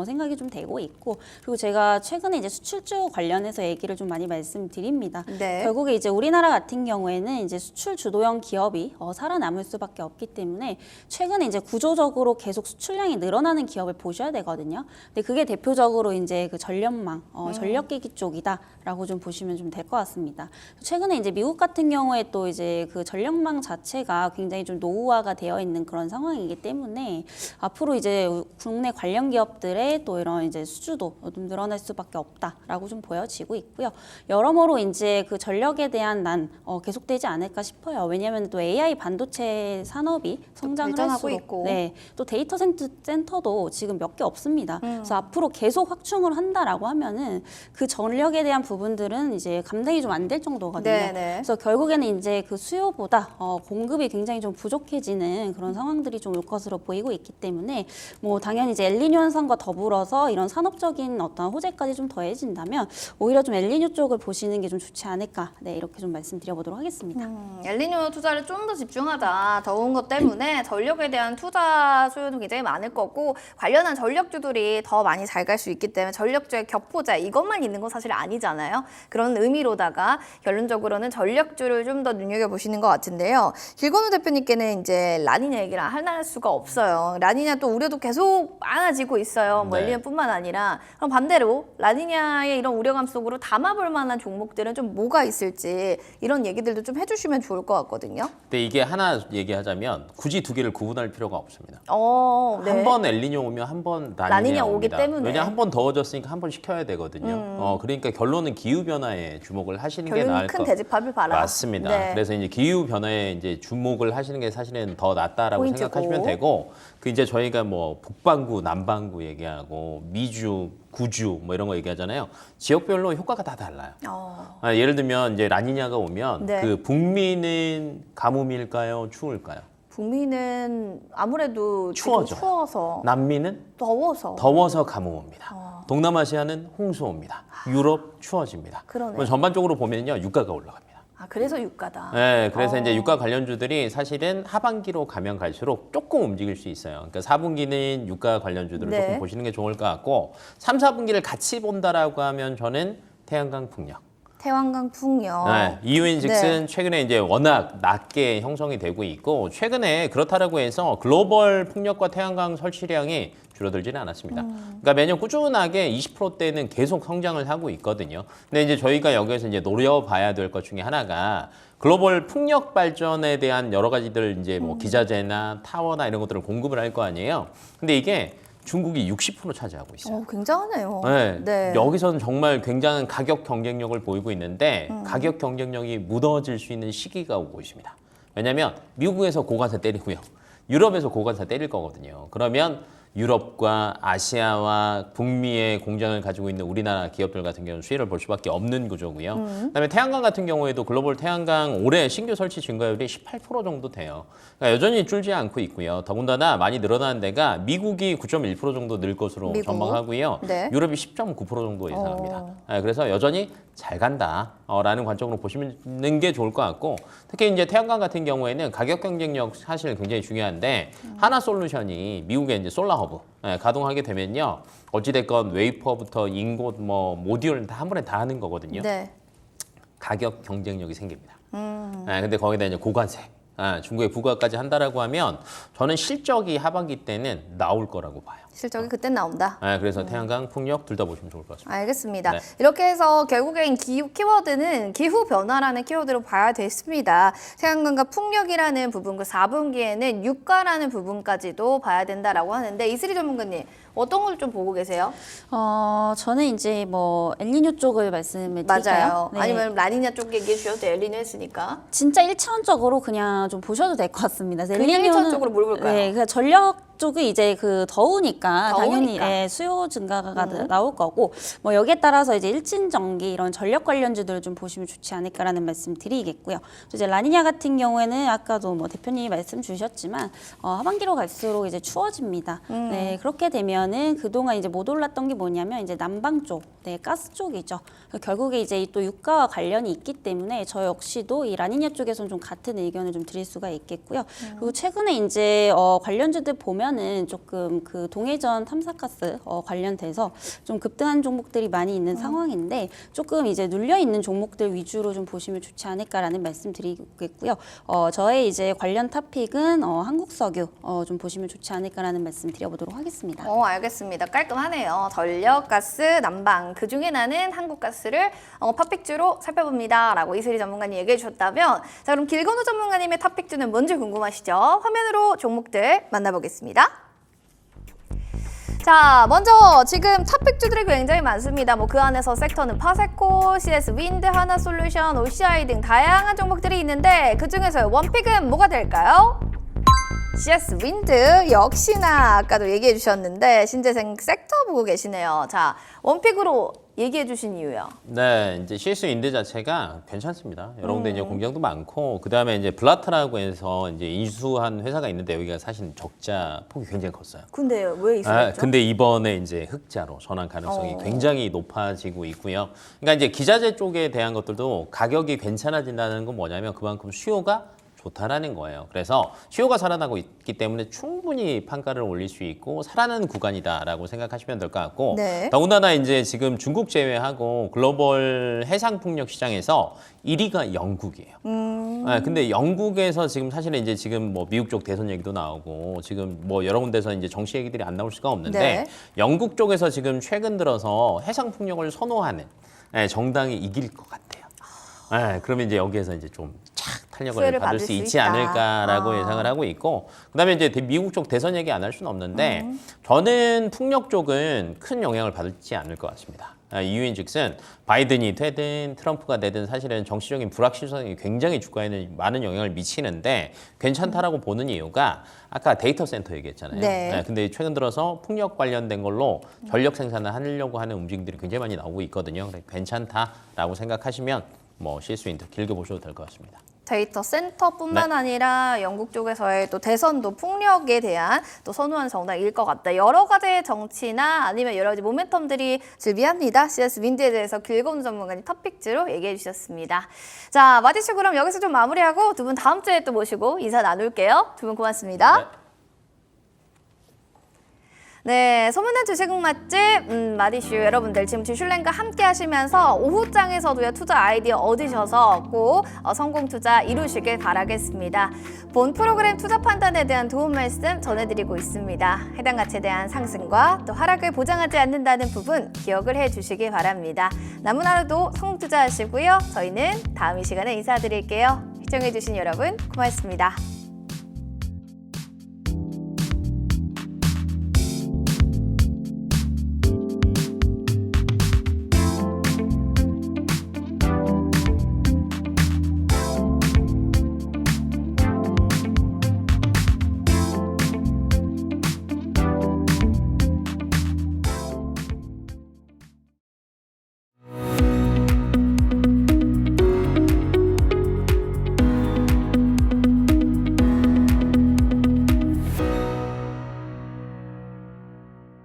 생각이 좀 되고 있고, 그리고 제가 최근에 이제 수출주 관련해서 얘기를 좀 많이 말씀드립니다. 네. 결국에 이제 우리나라 같은 경우에는 이제 수출 주도형 기업이 살아남을 수밖에 없기 때문에 최근에 이제 구조적으로 계속 수출량이 늘어나는 기업을 보셔야 되거든요. 근데 그게 대표적으로 이제 그 전력망, 전력기기 쪽이다라고 좀 보시면 좀 될 것 같습니다. 최근에 이제 미국 같은 경우에 또 이제 그 전력망 자체가 굉장히 좀 노후화가 되어 있는 그런 상황이기 때문에 앞으로 이제 국내 관련 기업들의 또 이런 이제 수주도 좀 늘어날 수밖에 없다라고 좀 보여지고 있고요. 여러모로 이제 그 전력에 대한 난 계속되지 않을까 싶어요. 왜냐하면 또 AI 반도체 산업이 성장을 발전하고 할수록 있고. 네, 또 데이터 센터도 지금 몇 개 없습니다. 그래서 앞으로 계속 확충을 한다라고 하면은 그 전력에 대한 부분들은 이제 감당이 좀 안 될 정도거든요. 네네. 그래서 결국에는 이제 그 수요보다 공급이 굉장히 좀 부족해지는 그런 상황들이 좀 올 것으로 보이고 있기 때문에 뭐 당연히 이제 엘니뇨 현상과 더불어서 이런 산업적인 어떤 호재까지 좀 더해진다면 오히려 좀 엘니뇨 쪽을 쪽을 보시는 게 좀 좋지 않을까. 네, 이렇게 좀 말씀드려보도록 하겠습니다. 엘니뇨 투자를 좀 더 집중하자. 더운 것 때문에 전력에 대한 투자 수요도 굉장히 많을 거고 관련한 전력주들이 더 많이 잘 갈 수 있기 때문에 전력주의 격포자 이것만 있는 건 사실 아니잖아요. 그런 의미로다가 결론적으로는 전력주를 좀 더 눈여겨보시는 것 같은데요. 길건우 대표님께는 이제 라니냐 얘기를 안 할 수가 없어요. 라니냐 또 우려도 계속 많아지고 있어요. 뭐 네. 엘니뇨뿐만 아니라. 그럼 반대로 라니냐의 이런 우려감 속으로 담아볼 만한 종목들은 좀 뭐가 있을지 이런 얘기들도 좀 해주시면 좋을 것 같거든요. 근데 이게 하나 얘기하자면 굳이 두 개를 구분할 필요가 없습니다. 네. 한 번 엘니뇨 오면 한 번 라니냐 라니냐 오기 옵니다. 때문에. 왜냐 한 번 더워졌으니까 한 번 식혀야 되거든요. 그러니까 결론은 기후 변화에 주목을 하시는 게 결국은 나을 큰 것 대집합을 봐라. 맞습니다. 네. 그래서 이제 기후 변화에 이제 주목을 하시는 게 사실은 더 낫다라고 포인트고. 생각하시면 되고, 그 이제 저희가 뭐 북반구, 남반구 얘기하고 미주, 구주 뭐 이런 거 얘기하잖아요. 지역별로 효과가 다 달라요. 예를 들면 이제 라니냐가 오면 네. 그 북미는 가뭄일까요, 추울까요? 북미는 아무래도 지금 추워져요. 추워서 남미는 더워서 가뭄 옵니다. 동남아시아는 홍수 옵니다. 유럽 추워집니다. 그러네요. 그럼 전반적으로 보면요, 유가가 올라갑니다. 그래서 유가다. 네, 그래서 이제 유가 관련주들이 사실은 하반기로 가면 갈수록 조금 움직일 수 있어요. 그러니까 4분기는 유가 관련주들을 네. 조금 보시는 게 좋을 것 같고, 3, 4분기를 같이 본다라고 하면 저는 태양광 풍력. 태양광 풍력. 네, 이유인즉슨 최근에 이제 워낙 낮게 형성이 되고 있고, 최근에 그렇다라고 해서 글로벌 풍력과 태양광 설치량이 줄어들지는 않았습니다. 그러니까 매년 꾸준하게 20%대는 계속 성장을 하고 있거든요. 근데 이제 저희가 여기에서 이제 노려봐야 될 것 중에 하나가 글로벌 풍력 발전에 대한 여러 가지들 이제 뭐 기자재나 타워나 이런 것들을 공급을 할 거 아니에요. 근데 이게 중국이 60% 차지하고 있어요. 굉장하네요. 네. 여기서는 정말 굉장한 가격 경쟁력을 보이고 있는데 가격 경쟁력이 무너질 수 있는 시기가 오고 있습니다. 왜냐하면 미국에서 고관세 때리고요. 유럽에서 고관세 때릴 거거든요. 그러면 유럽과 아시아와 북미의 공장을 가지고 있는 우리나라 기업들 같은 경우는 수혜를 볼 수밖에 없는 구조고요. 그다음에 태양광 같은 경우에도 글로벌 태양광 올해 신규 설치 증가율이 18% 정도 돼요. 그러니까 여전히 줄지 않고 있고요. 더군다나 많이 늘어나는 데가 미국이 9.1% 정도 늘 것으로 미국? 전망하고요. 네. 유럽이 10.9% 정도 예상합니다. 네, 그래서 여전히 잘 간다라는 관점으로 보시는 게 좋을 것 같고, 특히 이제 태양광 같은 경우에는 가격 경쟁력 사실 굉장히 중요한데 하나솔루션이 미국의 이제 솔라 허브 가동하게 되면요, 어찌됐건 웨이퍼부터 인곳 뭐 모듈 다 한 번에 다 하는 거거든요. 네. 가격 경쟁력이 생깁니다. 근데 거기다 이제 고관세, 중국의 부과까지 한다라고 하면 저는 실적이 하반기 때는 나올 거라고 봐요. 실적이 그땐 나온다. 그래서 태양광, 풍력 둘 다 보시면 좋을 것 같습니다. 알겠습니다. 네. 이렇게 해서 결국엔 키워드는 기후 변화라는 키워드로 봐야 됐습니다. 태양광과 풍력이라는 부분, 그 4분기에는 유가라는 부분까지도 봐야 된다라고 하는데, 이슬이 전문가님 어떤 걸 좀 보고 계세요? 저는 이제 뭐 엘니뇨 쪽을 말씀을 맞아요. 드릴까요? 네. 아니면 라니냐 쪽 얘기해 주셔도 돼요. 엘니뇨 했으니까. 진짜 일차원적으로 그냥 좀 보셔도 될 것 같습니다. 그냥 엘니뇨는- 일차원적으로 뭘 볼까요? 네, 그 전력 쪽이 이제 그 더우니까 당연히 더우니까. 수요 증가가 나올 거고, 뭐 여기에 따라서 이제 일진 전기 이런 전력 관련주들을 좀 보시면 좋지 않을까라는 말씀 드리겠고요. 또 이제 라니냐 같은 경우에는 아까도 뭐 대표님이 말씀 주셨지만 하반기로 갈수록 이제 추워집니다. 네, 그렇게 되면은 그동안 이제 못 올랐던 게 뭐냐면 이제 남방 쪽, 네, 가스 쪽이죠. 결국에 이제 또 유가와 관련이 있기 때문에 저 역시도 이 라니냐 쪽에서는 좀 같은 의견을 좀 드릴 수가 있겠고요. 그리고 최근에 이제 관련주들 보면은 조금 그 동해전 탐사가스 관련돼서 좀 급등한 종목들이 많이 있는 상황인데, 조금 이제 눌려 있는 종목들 위주로 좀 보시면 좋지 않을까라는 말씀 드리겠고요. 저의 이제 관련 토픽은 한국석유 좀 보시면 좋지 않을까라는 말씀 드려보도록 하겠습니다. 알겠습니다. 깔끔하네요. 전력, 가스, 난방. 그중에 나는 한국가스를 탑픽주로 살펴봅니다. 라고 이슬이 전문가님 얘기해 주셨다면, 자, 그럼 길건우 전문가님의 탑픽주는 뭔지 궁금하시죠? 화면으로 종목들 만나보겠습니다. 자, 먼저 지금 탑픽주들이 굉장히 많습니다. 뭐 그 안에서 섹터는 파세코, CS 윈드, 하나솔루션, OCI 등 다양한 종목들이 있는데, 그 중에서 원픽은 뭐가 될까요? CS 윈드 역시나 아까도 얘기해 주셨는데 신재생 섹터 보고 계시네요. 자, 원픽으로 얘기해 주신 이유요. 네, 이제 CS 윈드 자체가 괜찮습니다. 여러 군데 이제 공장도 많고, 그 다음에 이제 블라트라고 해서 이제 인수한 회사가 있는데 여기가 사실 적자 폭이 굉장히 컸어요. 근데 왜 있었죠? 근데 이번에 이제 흑자로 전환 가능성이 굉장히 높아지고 있고요. 그러니까 이제 기자재 쪽에 대한 것들도 가격이 괜찮아진다는 건 뭐냐면 그만큼 수요가 좋다라는 거예요. 그래서 수요가 살아나고 있기 때문에 충분히 판가를 올릴 수 있고 살아나는 구간이다라고 생각하시면 될 것 같고, 네. 더군다나 이제 지금 중국 제외하고 글로벌 해상 풍력 시장에서 1위가 영국이에요. 네, 근데 영국에서 지금 사실은 이제 지금 뭐 미국 쪽 대선 얘기도 나오고 지금 뭐 여러 군데서 이제 정치 얘기들이 안 나올 수가 없는데 네. 영국 쪽에서 지금 최근 들어서 해상 풍력을 선호하는 정당이 이길 것 같아요. 네, 그러면 이제 여기에서 이제 좀 탄력을 수혜를 받을 받을 수 수 있지 있다. 않을까라고 예상을 하고 있고, 그다음에 이제 미국 쪽 대선 얘기 안 할 수는 없는데 저는 풍력 쪽은 큰 영향을 받지 않을 것 같습니다. 이유인즉슨 바이든이 되든 트럼프가 되든 사실은 정치적인 불확실성이 굉장히 주가에는 많은 영향을 미치는데 괜찮다라고 보는 이유가 아까 데이터 센터 얘기했잖아요. 네. 근데 최근 들어서 풍력 관련된 걸로 전력 생산을 하려고 하는 움직임들이 굉장히 많이 나오고 있거든요. 그래서 괜찮다라고 생각하시면 뭐 CS 윈드 길게 보셔도 될 것 같습니다. 데이터 센터뿐만 네. 아니라 영국 쪽에서의 또 대선도 풍력에 대한 또 선호하는 정당일 것 같다. 여러 가지의 정치나 아니면 여러 가지 모멘텀들이 즐비합니다. CS 윈드에 대해서 길건 전문가님 탑픽즈로 얘기해 주셨습니다. 자, 마디쇼 그럼 여기서 좀 마무리하고 두 분 다음 주에 또 모시고 인사 나눌게요. 두 분 고맙습니다. 네. 네, 소문난 주식은 맛집 마디슈 여러분들 지금 주슐랭과 함께 하시면서 오후장에서도요 투자 아이디어 얻으셔서 꼭 성공 투자 이루시길 바라겠습니다. 본 프로그램 투자 판단에 대한 도움 말씀 전해드리고 있습니다. 해당 가치에 대한 상승과 또 하락을 보장하지 않는다는 부분 기억을 해주시기 바랍니다. 남은 하루도 성공 투자하시고요. 저희는 다음 이 시간에 인사드릴게요. 시청해주신 여러분 고맙습니다.